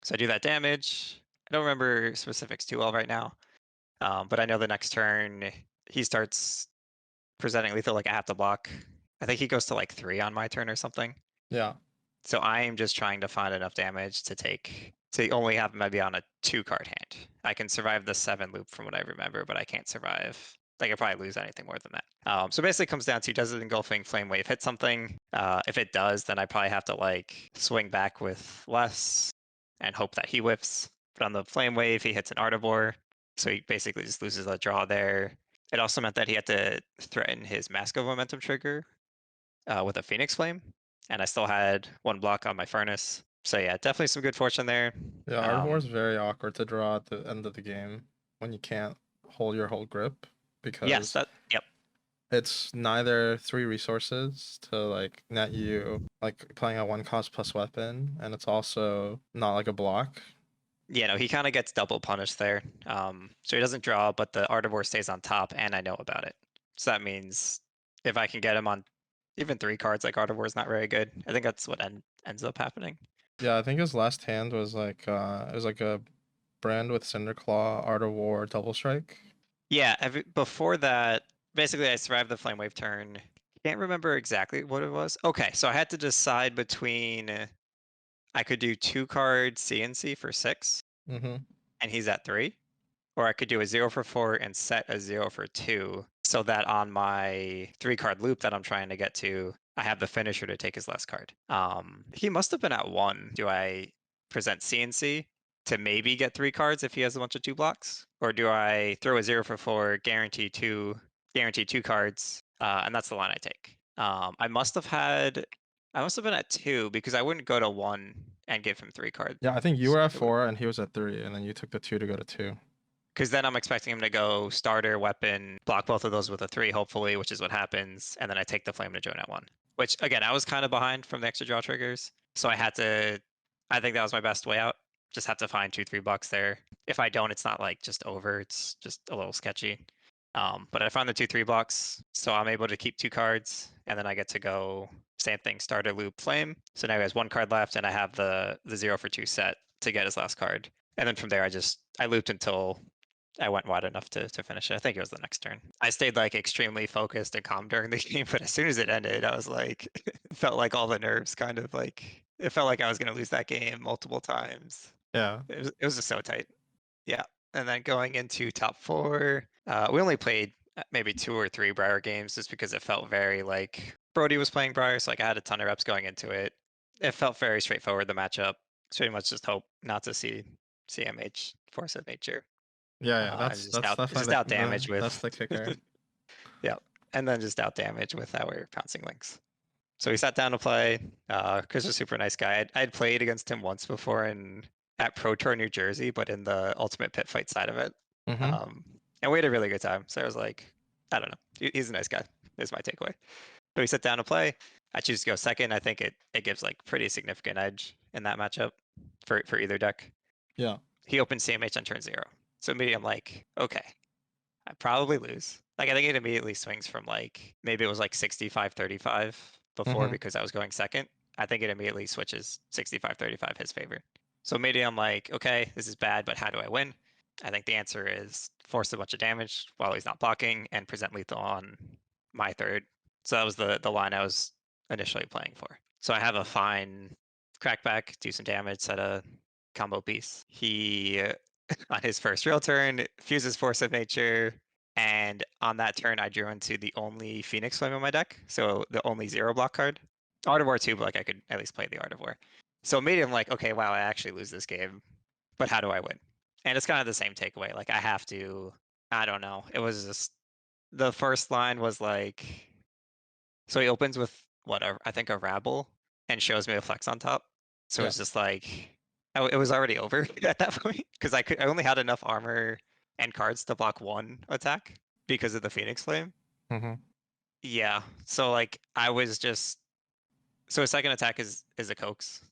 So I do that damage. I don't remember specifics too well right now, but I know the next turn he starts presenting lethal like I have to block. I think he goes to like 3 on my turn or something. Yeah. So I am just trying to find enough damage to only have maybe on a 2 card hand. I can survive the 7 loop from what I remember, but I can't survive Like I probably lose anything more than that. So basically it comes down to, does an engulfing flame wave hit something? If it does, then I probably have to like swing back with less and hope that he whiffs. But on the flame wave, he hits an Artivore, so he basically just loses a draw there. It also meant that he had to threaten his Mask of Momentum trigger with a Phoenix Flame, and I still had one block on my Furnace. So yeah, definitely some good fortune there. Yeah, Ardmore is very awkward to draw at the end of the game when you can't hold your whole grip Yes, because yep. it's neither 3 resources to like net you like playing a 1 cost plus weapon, and it's also not like a block. Yeah, no, he kind of gets double punished there. So he doesn't draw, but the Artivore stays on top, and I know about it. So that means if I can get him on even 3 cards, like Artivore is not very good. I think that's what ends up happening. Yeah, I think his last hand was like it was like a brand with Cinderclaw, Art of War, Double Strike. Yeah, before that, basically I survived the Flame Wave turn. Can't remember exactly what it was. Okay, so I had to decide between I could do 2 card CNC for 6, Mm-hmm. and he's at 3. Or I could do a 0 for 4 and set a 0 for 2, so that on my 3 card loop that I'm trying to get to, I have the finisher to take his last card. He must have been at 1. Do I present CNC to maybe get 3 cards if he has a bunch of 2 blocks? Or do I throw a 0 for 4, guarantee 2 cards, and that's the line I take. I must have been at 2 because I wouldn't go to 1 and give him 3 cards. Yeah, I think you were at 4 and he was at 3, and then you took the 2 to go to 2. Because then I'm expecting him to go starter, weapon, block both of those with a 3, hopefully, which is what happens. And then I take the flame to join at 1. Which, again, I was kind of behind from the extra draw triggers. So I think that was my best way out. Just have to find 2-3 bucks there. If I don't, it's not like just over. It's just a little sketchy. But I found the 2-3 blocks. So I'm able to keep 2 cards. And then I get to go same thing, starter, loop, flame. So now he has 1 card left, and I have the 0 for 2 set to get his last card. And then from there, I looped until I went wide enough to finish it. I think it was the next turn. I stayed like extremely focused and calm during the game, but as soon as it ended, I was like, felt like all the nerves kind of like, it felt like I was going to lose that game multiple times. Yeah. It was just so tight. Yeah. And then going into top 4, we only played maybe 2 or 3 Briar games just because it felt very like Brody was playing Briar. So like I had a ton of reps going into it. It felt very straightforward, the matchup. It's pretty much just hope not to see CMH, Force of Nature. Yeah, And that's just definitely out damage that's with the kicker. yeah, and then just out damage with our pouncing links. So he sat down to play. Chris was a super nice guy. I'd played against him once before at Pro Tour New Jersey, but in the Ultimate Pit Fight side of it. Mm-hmm. And we had a really good time. So I was like, I don't know, he's a nice guy. Is my takeaway. So he sat down to play. I choose to go second. I think it gives like pretty significant edge in that matchup for either deck. Yeah. He opened CMH on turn 0. So immediately I'm like, okay, I probably lose. Like I think it immediately swings from like maybe it was like 65-35 before Mm-hmm. because I was going second. I think it immediately switches 65-35 his favor. So immediately I'm like, okay, this is bad, but how do I win? I think the answer is force a bunch of damage while he's not blocking and present lethal on my third. So that was the line I was initially playing for. So I have a fine crackback, do some damage, set a combo piece. He on his first real turn, fuses Force of Nature, and on that turn, I drew into the only Phoenix Flame in my deck, so the only 0 block card. Art of War 2, but like I could at least play the Art of War. So immediately I'm like, okay, wow, I actually lose this game, but how do I win? And it's kind of the same takeaway. Like I have to, I don't know. It was just the first line was like, so he opens with whatever, I think a Rabble, and shows me a Flex on top. So Yeah. it's just like, it was already over at that point because I only had enough armor and cards to block 1 attack because of the Phoenix Flame. Mm-hmm. Yeah, so like I was just, so a second attack is a coax,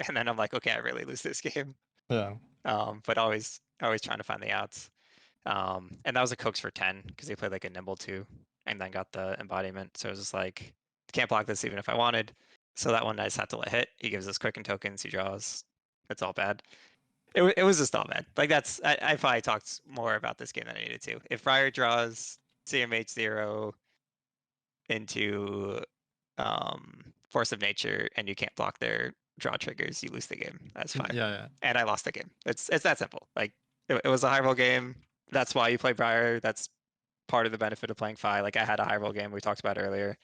and then I'm like, okay, I really lose this game. Yeah. But always trying to find the outs. And that was a coax for 10 because they played like a nimble 2 and then got the embodiment. So it was just like, can't block this even if I wanted. So that one I just had to let hit. He gives us quicken tokens, he draws. It's all bad. It was just all bad. Like I probably talked more about this game than I needed to. If Friar draws CMH 0 into Force of Nature and you can't block their draw triggers, you lose the game. That's fine. Yeah, yeah. And I lost the game. It's that simple. Like it was a high roll game. That's why you play Briar. That's part of the benefit of playing FI. Like I had a high roll game we talked about earlier.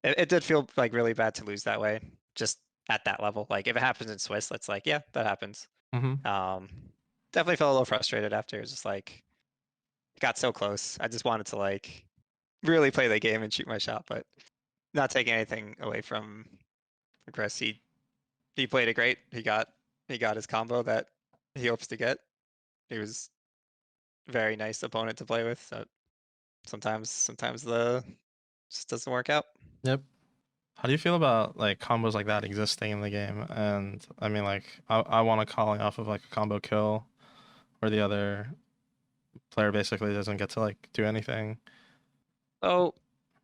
It did feel like really bad to lose that way, just at that level. Like if it happens in Swiss, that's like, yeah, that happens. Mm-hmm. Um, definitely felt a little frustrated after. It was just like, it got so close. I just wanted to like really play the game and shoot my shot, but not taking anything away from Chris. He played it great. He got his combo that he hopes to get. He was very nice opponent to play with. So sometimes the just doesn't work out. Yep. How do you feel about like combos like that existing in the game? And I mean, like, I want to calling off of like a combo kill, where the other player basically doesn't get to like do anything. Oh,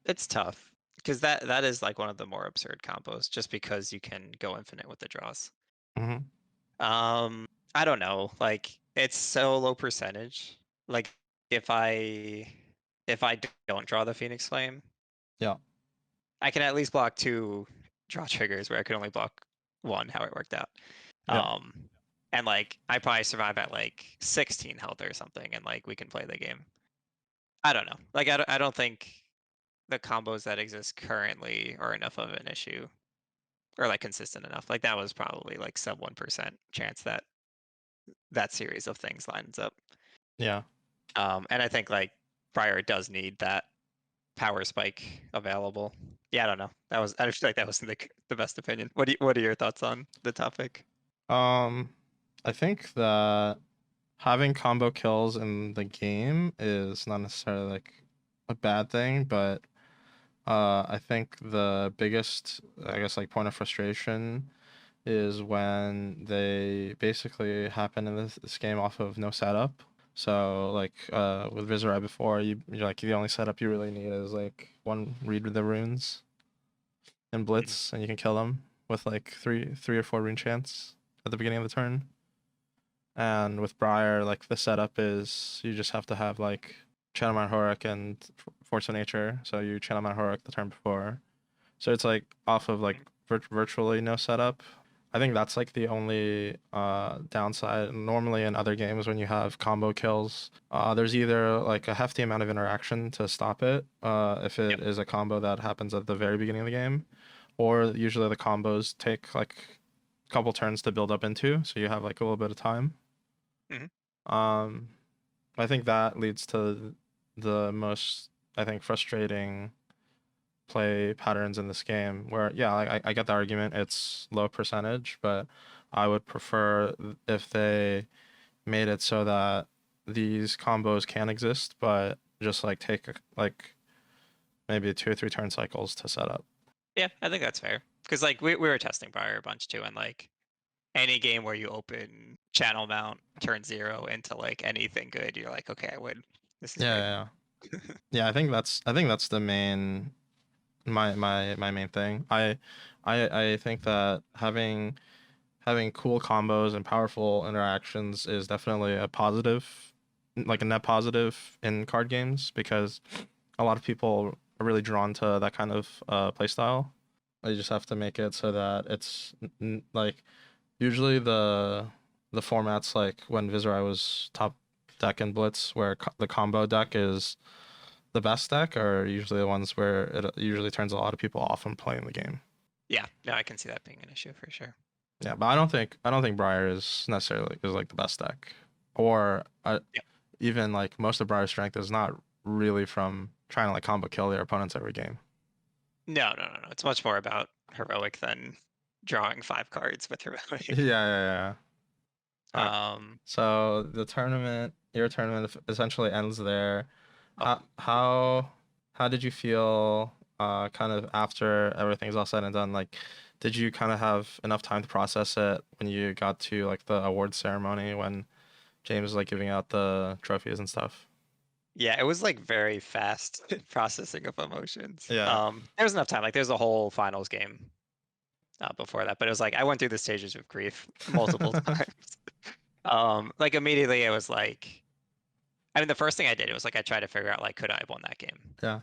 it's tough because that is like one of the more absurd combos, just because you can go infinite with the draws. Mm-hmm. I don't know. Like it's so low percentage. Like if I if I don't draw the Phoenix Flame, Yeah. I can at least block two draw triggers where I could only block one, how it worked out. Yep. Um, and like I probably survive at like 16 health or something, and like we can play the game. I don't know. Like I don't think the combos that exist currently are enough of an issue or like consistent enough. Like that was probably like sub 1% chance that that series of things lines up. Yeah. And I think like Prior does need that power spike available. Yeah, I don't know. I just feel like that was the best opinion. What are your thoughts on the topic? Um, I think that having combo kills in the game is not necessarily like a bad thing, but I think the biggest, I guess, like point of frustration is when they basically happen in this game off of no setup. So like with Viserai before, you're like the only setup you really need is like one read with the runes and Mhm. blitz, and you can kill them with like three or four rune chance at the beginning of the turn. And with Briar, like the setup is you just have to have like Channel Man Horik and Force of Nature. So you Channel Man Horik the turn before. So it's like off of like virtually no setup. I think that's like the only downside. Normally in other games when you have combo kills, there's either like a hefty amount of interaction to stop it, if it Yep. is a combo that happens at the very beginning of the game, or usually the combos take like a couple turns to build up into, so you have like a little bit of time. Mhm. Um, I think that leads to the most, I think, frustrating play patterns in this game where, yeah, I get the argument it's low percentage, but I would prefer if they made it so that these combos can exist, but just like take like maybe 2 or 3 turn cycles to set up. Yeah, I think that's fair. Because like we were testing Prior a bunch too, and like any game where you open channel mount turn 0 into like anything good, you're like, okay, I win. This is Yeah, great. yeah, yeah. Yeah, I think that's the main my main thing. I think that having cool combos and powerful interactions is definitely a positive, like a net positive in card games because a lot of people are really drawn to that kind of play style. You just have to make it so that it's like usually the formats like when Viserai was top deck in Blitz, where the combo deck is the best deck, are usually the ones where it usually turns a lot of people off from playing the game. Yeah, no, I can see that being an issue for sure. Yeah, but I don't think Briar is necessarily is like the best deck, or Yeah. even like most of Briar's strength is not really from trying to like combo kill their opponents every game. No. It's much more about heroic than drawing 5 cards with heroic. Yeah, yeah, yeah. All right. Um, So your tournament essentially ends there. oh, How did you feel kind of after everything's all said and done? Like, did you kind of have enough time to process it when you got to like the award ceremony when James was like giving out the trophies and stuff? yeah, it was like very fast processing of emotions. Yeah. There was enough time. Like there's a whole finals game before that, but it was like I went through the stages of grief multiple times. Like immediately it was like, I mean, the first thing I did, it was like I tried to figure out like, could I have won that game? Yeah.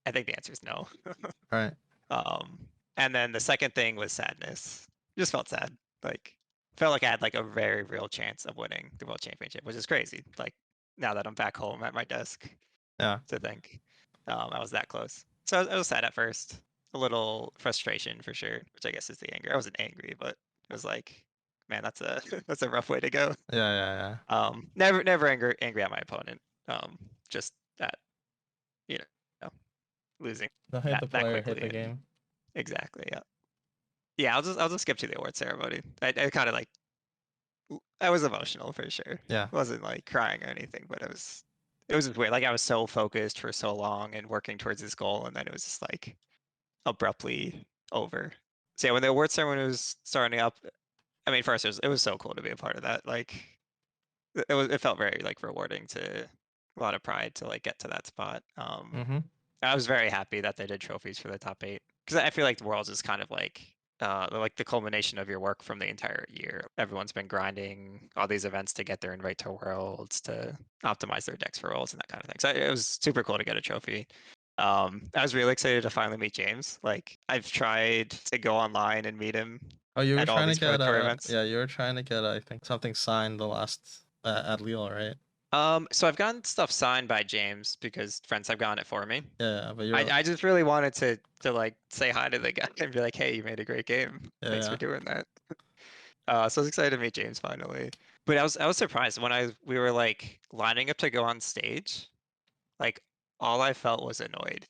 I think the answer is no. All right. Um, and then the second thing was sadness. Just felt sad. Like felt like I had like a very real chance of winning the world championship, which is crazy. Like now that I'm back home at my desk. Yeah. to think I was that close. So I was sad at first, a little frustration for sure, which I guess is the anger. I wasn't angry, but it was like, man, that's a that's a rough way to go. Yeah, yeah, Never angry at my opponent. Just that, you know, losing Don't hate the that player, hate quickly the and game. exactly, yeah. Yeah, I'll just skip to the award ceremony. I kind of like I was emotional for sure. Yeah. Wasn't like crying or anything, but it was just weird. Like I was so focused for so long and working towards this goal, and then it was just like abruptly over. So yeah, when the award ceremony was starting up, I mean, first it was so cool to be a part of that. Like it felt very like rewarding to a lot of pride to like get to that spot. Mm-hmm. I was very happy that they did trophies for the top 8 because I feel like the Worlds is kind of like the culmination of your work from the entire year. Everyone's been grinding all these events to get their invite to Worlds to optimize their decks for Worlds and that kind of thing. So it was super cool to get a trophy. I was really excited to finally meet James. Like I've tried to go online and meet him Oh, you were at all trying to these pro get tour events. yeah, you were trying to get I think something signed the last at Lille, right? So I've gotten stuff signed by James because friends have gotten it for me. Yeah, but you're I just really wanted to like say hi to the guy and be like, hey, you made a great game. Thanks for yeah, doing that. So I was excited to meet James finally. But I was surprised when we were like lining up to go on stage, like all I felt was annoyed.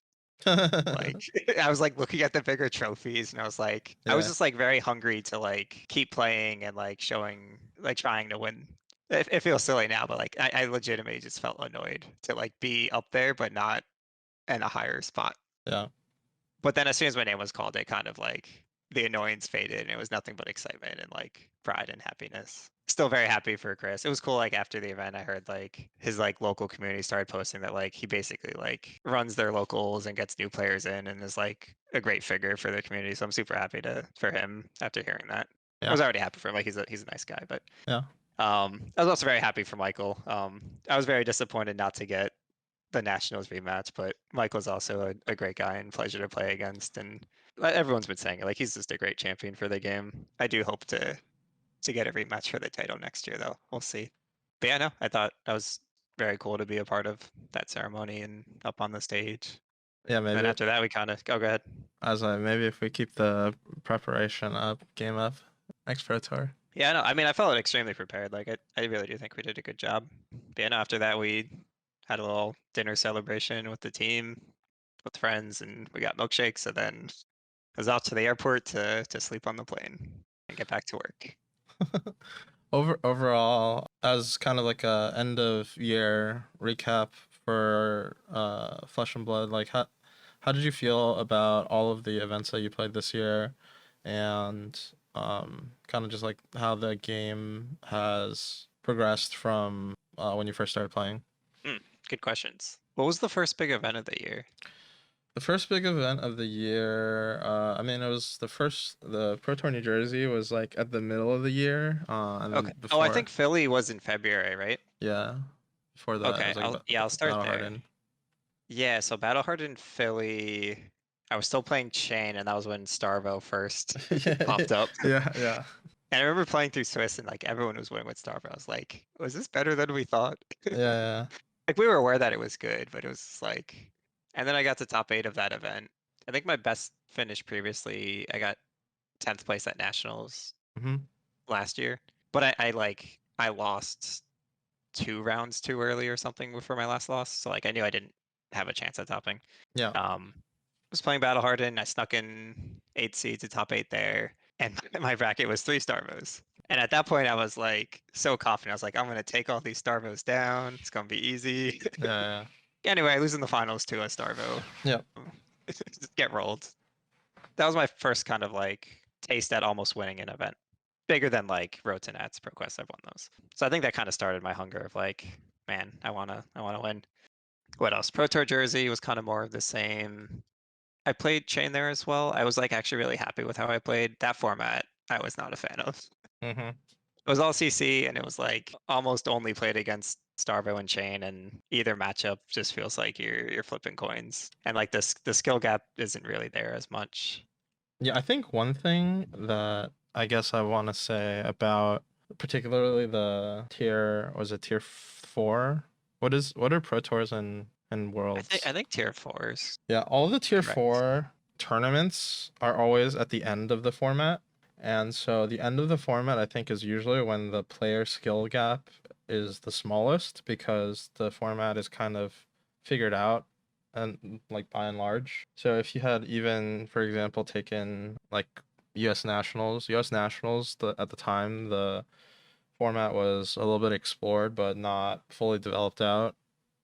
yeah. Like I was like looking at the bigger trophies and I was Yeah, just like very hungry to like keep playing and like showing like trying to win. It feels silly now, but like I legitimately just felt annoyed to like be up there but not in a higher spot. yeah, But then as soon as my name was called, it kind of like the annoyance faded and it was nothing but excitement and like pride and happiness. Still very happy for Chris. It was cool. Like after the event, I heard like his like local community started posting that like he basically like runs their locals and gets new players in and is like a great figure for the community. So I'm super happy to for him after hearing that. I yeah, was already happy for him. Like he's a nice guy, but yeah. I was also very happy for Michael. I was very disappointed not to get the Nationals rematch, but Michael's also a great guy and pleasure to play against. And everyone's been saying it, like he's just a great champion for the game. I do hope to get a rematch for the title next year, though. We'll see. But yeah, no, I thought that was very cool to be a part of that ceremony and up on the stage. Yeah, And then maybe after that, we kind of go ahead. maybe if we keep the preparation up, game up, next pro tour. Yeah, no, I mean, I felt extremely prepared. Like, I really do think we did a good job. But yeah, no, after that, we had a little dinner celebration with the team, with friends, and we got milkshakes. And then I was off to the airport to sleep on the plane and get back to work. Overall, as kind of like a end of year recap for Flesh and Blood, like how did you feel about all of the events that you played this year, and kind of just like how the game has progressed from when you first started playing? Hmm, good questions. What was the first big event of the year? The first big event of the year, I mean, it was the Pro Tour New Jersey was like at the middle of the year, and Okay. then Oh, I before, think Philly was in February, right? yeah, before that, it Okay, was like I'll start Battle there. Hardened. Yeah, so Battle Hardened Philly. I was still playing Chain, and that was when Starvo first Yeah, popped up. yeah, yeah, And I remember playing through Swiss, and like everyone was winning with Starvo. I was like, was this better than we thought? yeah, Like we were aware that it was good, but it was just like. And then I got to top 8 of that event. I think my best finish previously, I got 10th place at Nationals yeah. Hmm. last year. But I lost 2 rounds too early or something for my last loss. So like I knew I didn't have a chance at topping. Yeah, Was playing Battle Hardened. I snuck in 8 seeds to top 8 there, and my bracket was 3 Starvos. And at that point, I was like so confident. I was like, I'm gonna take all these Starvos down. It's gonna be easy. yeah, Anyway, I lose in the finals to a Starvo. yeah, Just get rolled. That was my first kind of like taste at almost winning an event. Bigger than like Rotonats, ProQuest, I've won those. So I think that kind of started my hunger of like, man, I wanna win. What else? Pro Tour Jersey was kind of more of the same. I played Chain there as well. I was like actually really happy with how I played. That format I was not a fan of. yeah. Hmm. It was all CC and it was like almost only played against Starvo and Chain, and either matchup just feels like you're flipping coins. And like this the skill gap isn't really there as much. Yeah, I think one thing that I guess I want to say about particularly the tier, was it tier 4? What are Pro Tours in in I Worlds. think tier 4s. Yeah, all the tier Correct. 4 tournaments are always at the end of the format. And so the end of the format, I think, is usually when the player skill gap is the smallest because the format is kind of figured out and like by and large. So if you had even, for example, taken like US Nationals, at the time, the format was a little bit explored but not fully developed out.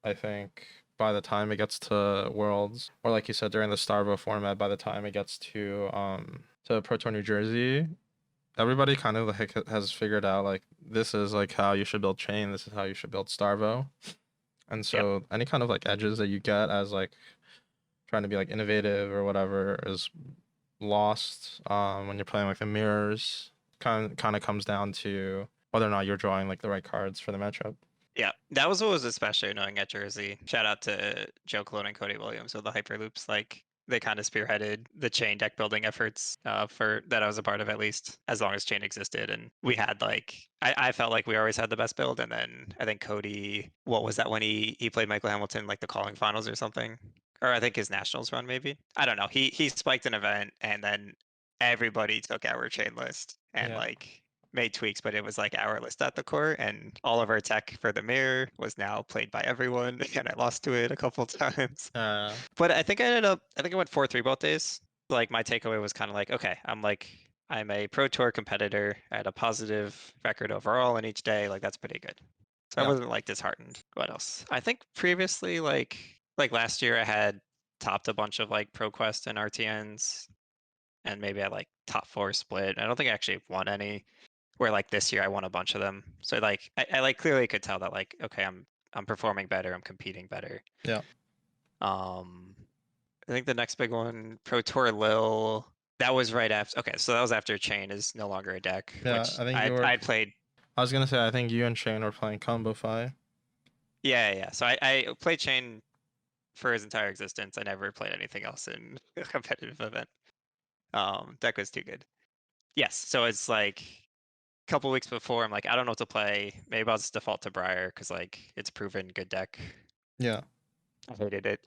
I think by the time it gets to Worlds, or like you said during the Starvo format, by the time it gets to Pro Tour New Jersey, everybody kind of like has figured out like this is like how you should build chain, this is how you should build Starvo. And Yep. so any kind of like edges that you get as like trying to be like innovative or whatever is lost when you're playing like the mirrors. Kind of comes down to whether or not you're drawing like the right cards for the matchup. Yeah, that was what was especially annoying at Jersey. Shout out to Joe Clone and Cody Williams with the Hyperloops. Like they kind of spearheaded the chain deck building efforts for that I was a part of at least as long as chain existed. And we had like I felt like we always had the best build. And then I think Cody, what was that when he played Michael Hamilton like the calling finals or something? Or I think his nationals run maybe. I don't know. He spiked an event and then everybody took our chain list and Yeah. like made tweaks, but it was like our list at the core, and all of our tech for the mirror was now played by everyone, and I lost to it a couple times. Uh, But I think I think I went 4-3 both days. Like my takeaway was kind of like, okay, I'm a pro tour competitor. I had a positive record overall in each day. Like that's pretty good. So I yeah. wasn't like disheartened. What else? I think previously, like last year, I had topped a bunch of like ProQuest and RTNs, and maybe I like top 4 split. I don't think I actually won any. Where like this year I won a bunch of them. So like I like clearly could tell that like okay I'm performing better, I'm competing better. Yeah. Um I think the next big one, Pro Tour Lil, that was right after okay, so that was after Chain is no longer a deck, Yeah, which I think you I were. I played I was gonna say I think you and Shane were playing Combo Fi. yeah. So I played Chain for his entire existence. I never played anything else in a competitive event. Deck was too good. Yes, so it's like a couple weeks before I'm like I don't know what to play. Maybe I'll just default to Briar because like it's proven good deck. Yeah. I hated it.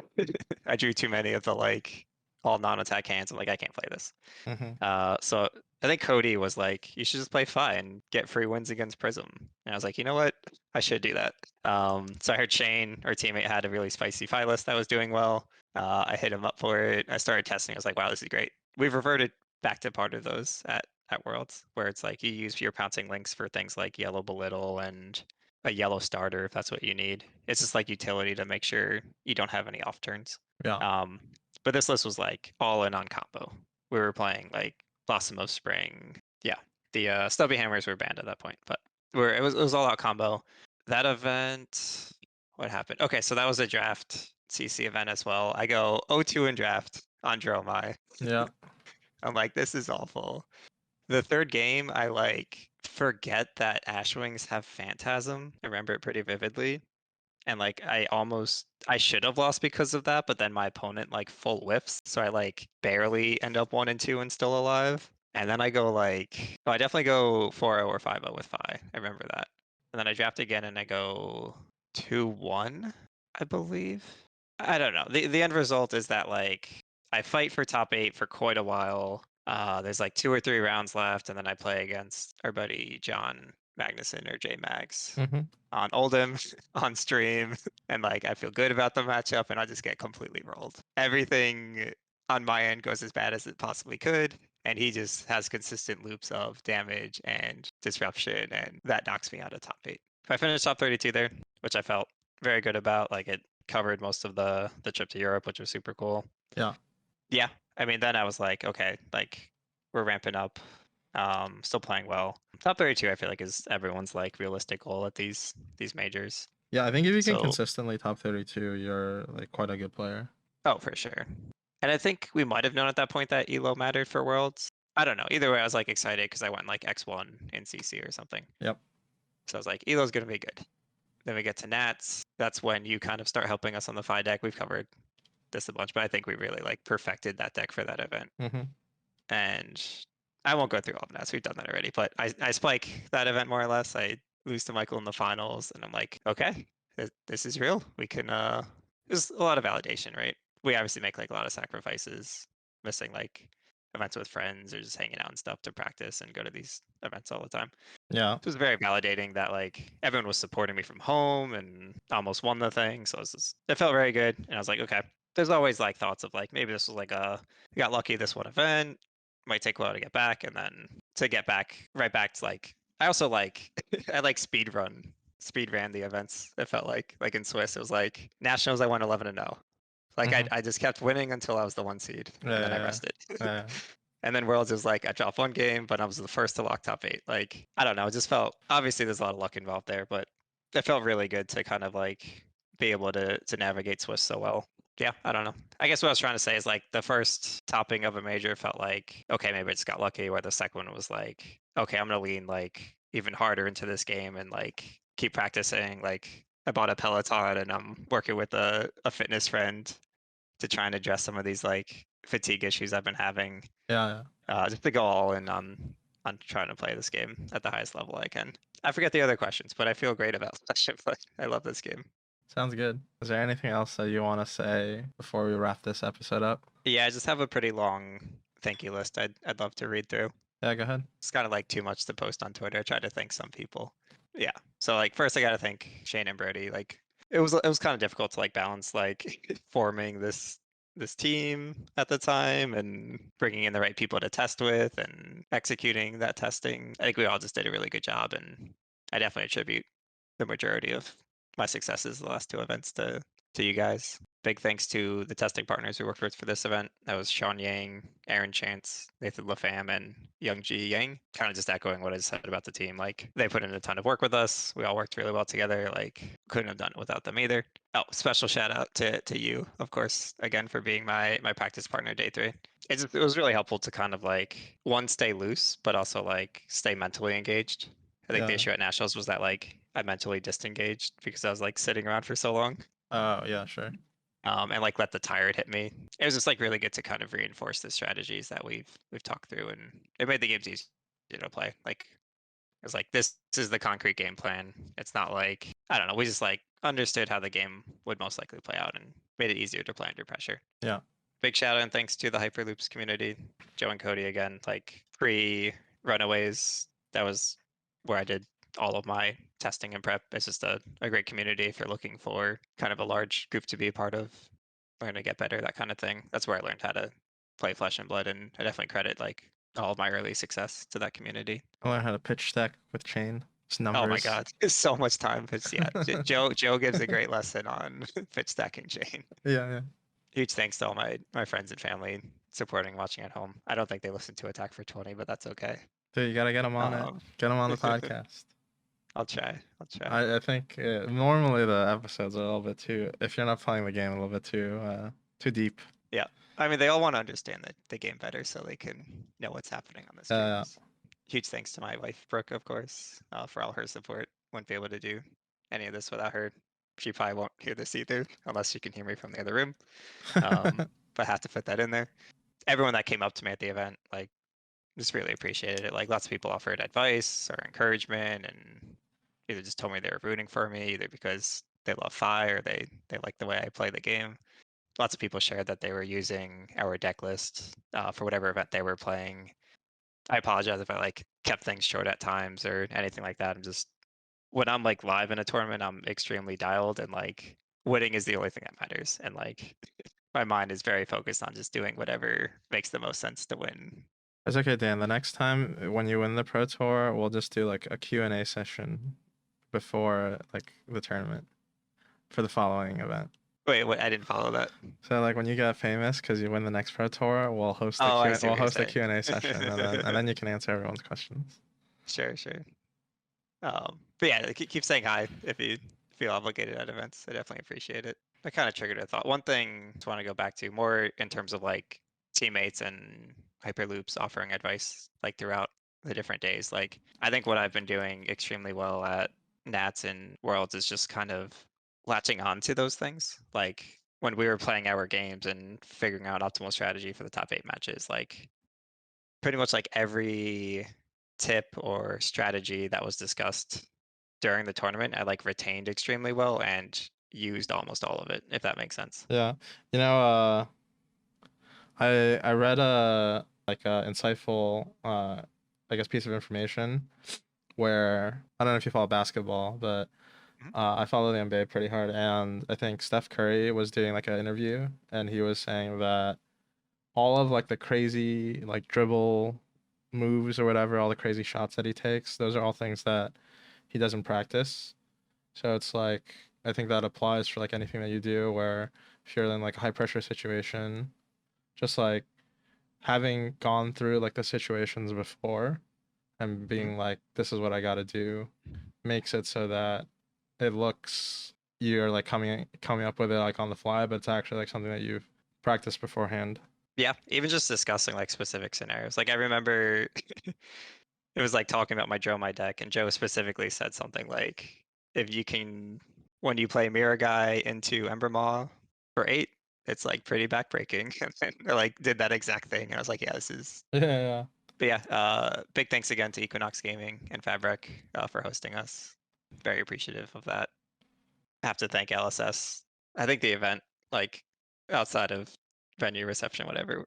I drew too many of the like all non-attack hands. I'm like, I can't play this. Mm-hmm. So I think Cody was like, you should just play Fi and get free wins against Prism. And I was like, you know what? I should do that. So I heard Shane, our teammate, had a really spicy Fi list that was doing well. I hit him up for it. I started testing. I was like, wow, this is great. We've reverted back to part of those at Worlds, where it's like you use your pouncing links for things like yellow belittle and a yellow starter if that's what you need. It's just like utility to make sure you don't have any off turns. Yeah. Um, but this list was like all in on combo. We were playing like Blossom of Spring. Yeah, the Stubby Hammers were banned at that point, but it was all out combo. That event, what happened? Okay, so that was a draft CC event as well. I go 0-2 in draft on Dromai. Yeah. I'm like, this is awful. The third game, I like forget that Ashwings have Phantasm. I remember it pretty vividly. And like I should have lost because of that, but then my opponent like full whiffs. So I like barely end up 1-2 and still alive. And then I go like oh, I definitely go 4-0 or 5-0 with Fi. I remember that. And then I draft again and I go 2-1, I believe. I don't know. The end result is that like I fight for top 8 for quite a while. There's like 2 or 3 rounds left, and then I play against our buddy John Magnuson or J Mags Mm-hmm. on Oldham on stream, and like I feel good about the matchup, and I just get completely rolled. Everything on my end goes as bad as it possibly could, and he just has consistent loops of damage and disruption, and that knocks me out of top 8. I finished top 32 there, which I felt very good about. Like it covered most of the trip to Europe, which was super cool. Yeah. Yeah, I mean, then I was like, okay, like we're ramping up, still playing well. Top 32, I feel like is everyone's like realistic goal at these majors. Yeah. I think if you can So, consistently top 32, you're like quite a good player. oh, for sure. And I think we might have known at that point that Elo mattered for Worlds. I don't know. Either way, I was like excited because I went like X1 in CC or something. Yep. So I was like, Elo's gonna be good. Then we get to Nats. That's when you kind of start helping us on the Fi deck. We've covered this a bunch, but I think we really like perfected that deck for that event. Mm-hmm. And I won't go through all of Nats. We've done that already. But I spike that event more or less. I lose to Michael in the finals, and I'm like, okay, this is real. We can was a lot of validation, right? We obviously make like a lot of sacrifices, missing like events with friends or just hanging out and stuff to practice and go to these events all the time. Yeah. It was very validating that like everyone was supporting me from home and almost won the thing. So it felt very good. And I was like, okay, there's always like thoughts of like maybe this was like I got lucky this one event, might take a while to get back, and then to get back right back to like I also like I like speed ran the events. It felt like in Swiss, it was like nationals I went 11-0. Like Hmm. I just kept winning until I was the 1 seed, Yeah, and then I yeah, rested. yeah. And then Worlds is like I dropped one game, but I was the first to lock top 8. Like I don't know, it just felt obviously there's a lot of luck involved there, but it felt really good to kind of like be able to navigate Swiss so well. Yeah, I don't know. I guess what I was trying to say is like the first topping of a major felt like okay, maybe I just got lucky, where the second one was like okay, I'm gonna lean like even harder into this game and like keep practicing. Like I bought a Peloton and I'm working with a fitness friend to try and address some of these like fatigue issues I've been having, Yeah, yeah. just to go all in on trying to play this game at the highest level I can. I forget the other questions, but I feel great about Flash. I love this game. Sounds good. Is there anything else that you want to say before we wrap this episode up? Yeah, I just have a pretty long thank you list I'd love to read through. Yeah, go ahead. It's kind of like too much to post on Twitter. I tried to thank some people. Yeah. So like first I got to thank Shane and Brody. Like it was kind of difficult to like balance like forming this team at the time and bringing in the right people to test with and executing that testing. I think we all just did a really good job, and I definitely attribute the majority of my successes the last two events to you guys. Big thanks to the testing partners who worked with for this event. That was Sean Yang, Aaron Chance, Nathan LaFam, and Youngji Yang. Kind of just echoing what I said about the team. Like they put in a ton of work with us. We all worked really well together. Like couldn't have done it without them either. Oh, special shout out to you, of course, again for being my practice partner day 3. It was really helpful to kind of like one stay loose, but also like stay mentally engaged. I think the Yeah. issue at nationals was that like I mentally disengaged because I was like sitting around for so long. Oh, yeah, sure. And like let the tired hit me. It was just like really good to kind of reinforce the strategies that we've talked through, and it made the games easier to play. Like it was like this is the concrete game plan. It's not like I don't know. We just like understood how the game would most likely play out and made it easier to play under pressure. Yeah. Big shout out and thanks to the Hyperloops community, Joe and Cody again. Like pre Runaways, that was where I did all of my testing and prep. It's just a great community if you're looking for kind of a large group to be a part of, learn to get better, that kind of thing. That's where I learned how to play Flesh and Blood, and I definitely credit like all of my early success to that community. I learned how to pitch stack with chain. It's Oh my numbers. God, it's so much time. But yeah, Joe gives a great lesson on pitch stacking chain. Yeah, yeah. Huge thanks to all my friends and family supporting, watching at home. I don't think they listen to Attack for 20, but that's okay. Dude, you gotta get them on it. Um, Get them on the podcast. I'll try. I'll try. I think normally the episodes are a little bit too, if you're not playing the game, a little bit too deep. Yeah. I mean, they all want to understand the game better so they can know what's happening on the Uh, streams. Huge thanks to my wife, Brooke, of course, for all her support. Wouldn't be able to do any of this without her. She probably won't hear this either, unless she can hear me from the other room. But I have to put that in there. Everyone that came up to me at the event, like, just really appreciated it. Like, lots of people offered advice or encouragement, and either just told me they were rooting for me, either because they love Fi or they like the way I play the game. Lots of people shared that they were using our deck list for whatever event they were playing. I apologize if I like kept things short at times or anything like that. I'm just when I'm like live in a tournament, I'm extremely dialed, and like winning is the only thing that matters. And like my mind is very focused on just doing whatever makes the most sense to win. it's okay, Dan. The next time when you win the Pro Tour, we'll just do like a Q&A session before like the tournament for the following event. Wait, what? I didn't follow that. So like when you get famous because you win the next Pro Tour, we'll host Oh, I see we'll what you're host a saying. Q&A session and then you can answer everyone's questions. Sure, sure. But yeah, keep saying hi if you feel obligated at events. I definitely appreciate it. That kind of triggered a thought. One thing I want to go back to more in terms of like teammates and Hyperloops offering advice like throughout the different days. Like I think what I've been doing extremely well at Nats and Worlds is just kind of latching on to those things. Like when we were playing our games and figuring out optimal strategy for the top 8 matches, like pretty much like every tip or strategy that was discussed during the tournament, I like retained extremely well and used almost all of it, if that makes sense. Yeah. You know, I read a like a insightful I guess piece of information where I don't know if you follow basketball, but Mhm. I follow the NBA pretty hard, and I think Steph Curry was doing like an interview, and he was saying that all of like the crazy like dribble moves or whatever, all the crazy shots that he takes, those are all things that he doesn't practice. So it's like I think that applies for like anything that you do where if you're in like a high pressure situation, just like having gone through like the situations before and Mhm. being like, this is what I gotta do, makes it so that it looks you're like coming up with it like on the fly, but it's actually like something that you've practiced beforehand. Yeah, even just discussing like specific scenarios. Like I remember it was like talking about my Joe my deck, and Joe specifically said something like, if you can, when you play Mirror Guy into Ember Maw for 8, it's like pretty backbreaking. And then they like did that exact thing. And I was like, yeah, this is. Yeah, yeah. But yeah, big thanks again to Equinox Gaming and Fabric for hosting us. Very appreciative of that. Have to thank LSS. I think the event, like outside of venue reception, whatever,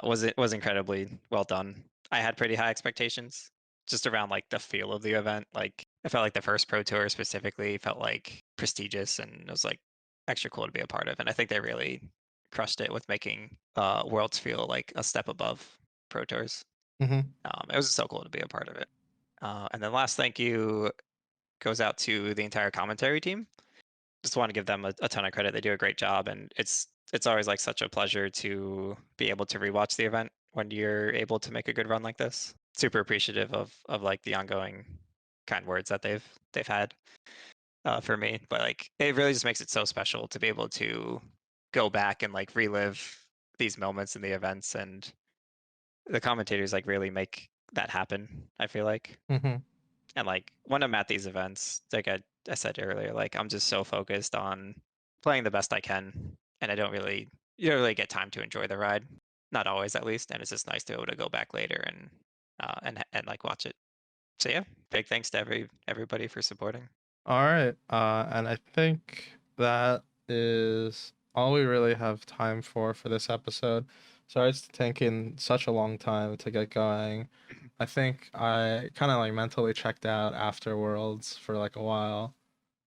was incredibly well done. I had pretty high expectations just around like the feel of the event. Like I felt like the first Pro Tour specifically felt like prestigious and it was like extra cool to be a part of. And I think they really crushed it with making Worlds feel like a step above Pro Tours. Mm-hmm. It was so cool to be a part of it. And then last thank you goes out to the entire commentary team. Just want to give them a ton of credit. They do a great job, and it's always like such a pleasure to be able to rewatch the event when you're able to make a good run like this. Super appreciative of like the ongoing kind words that they've had for me. But like it really just makes it so special to be able to go back and like relive these moments in the events, and the commentators like really make that happen, I feel like. Mm-hmm. And like when I'm at these events, like I said earlier, like I'm just so focused on playing the best I can, and you don't really get time to enjoy the ride. Not always, at least. And it's just nice to be able to go back later and like watch it. So yeah, big thanks to everybody for supporting. All right. And I think that is all we really have time for this episode. Sorry it's taking such a long time to get going. I think I kind of like mentally checked out after Worlds for like a while.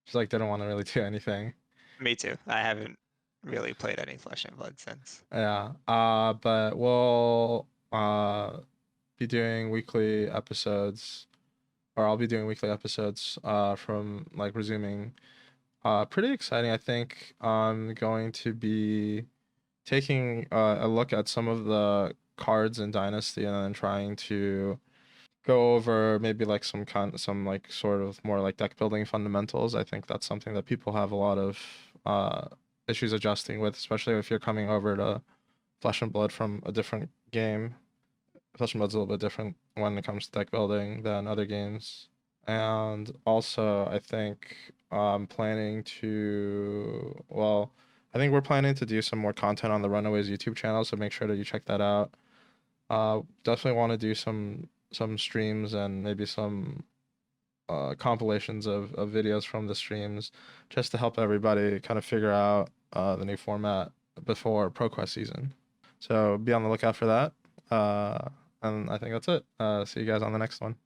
Just like didn't want to really do anything. Me too. I haven't really played any Flesh and Blood since. Yeah. But we'll be doing weekly episodes, or I'll be doing weekly episodes from like resuming. Pretty exciting. I think I'm going to be taking a look at some of the cards in Dynasty and then trying to go over maybe like some like sort of more like deck building fundamentals. I think that's something that people have a lot of issues adjusting with, especially if you're coming over to Flesh and Blood from a different game. Flesh and Blood's a little bit different when it comes to deck building than other games. And also, I think I'm planning to, well, I think we're planning to do some more content on the Runaways YouTube channel, so make sure that you check that out. Definitely want to do some streams and maybe some compilations of videos from the streams just to help everybody kind of figure out the new format before ProQuest season. So be on the lookout for that. And I think that's it. See you guys on the next one.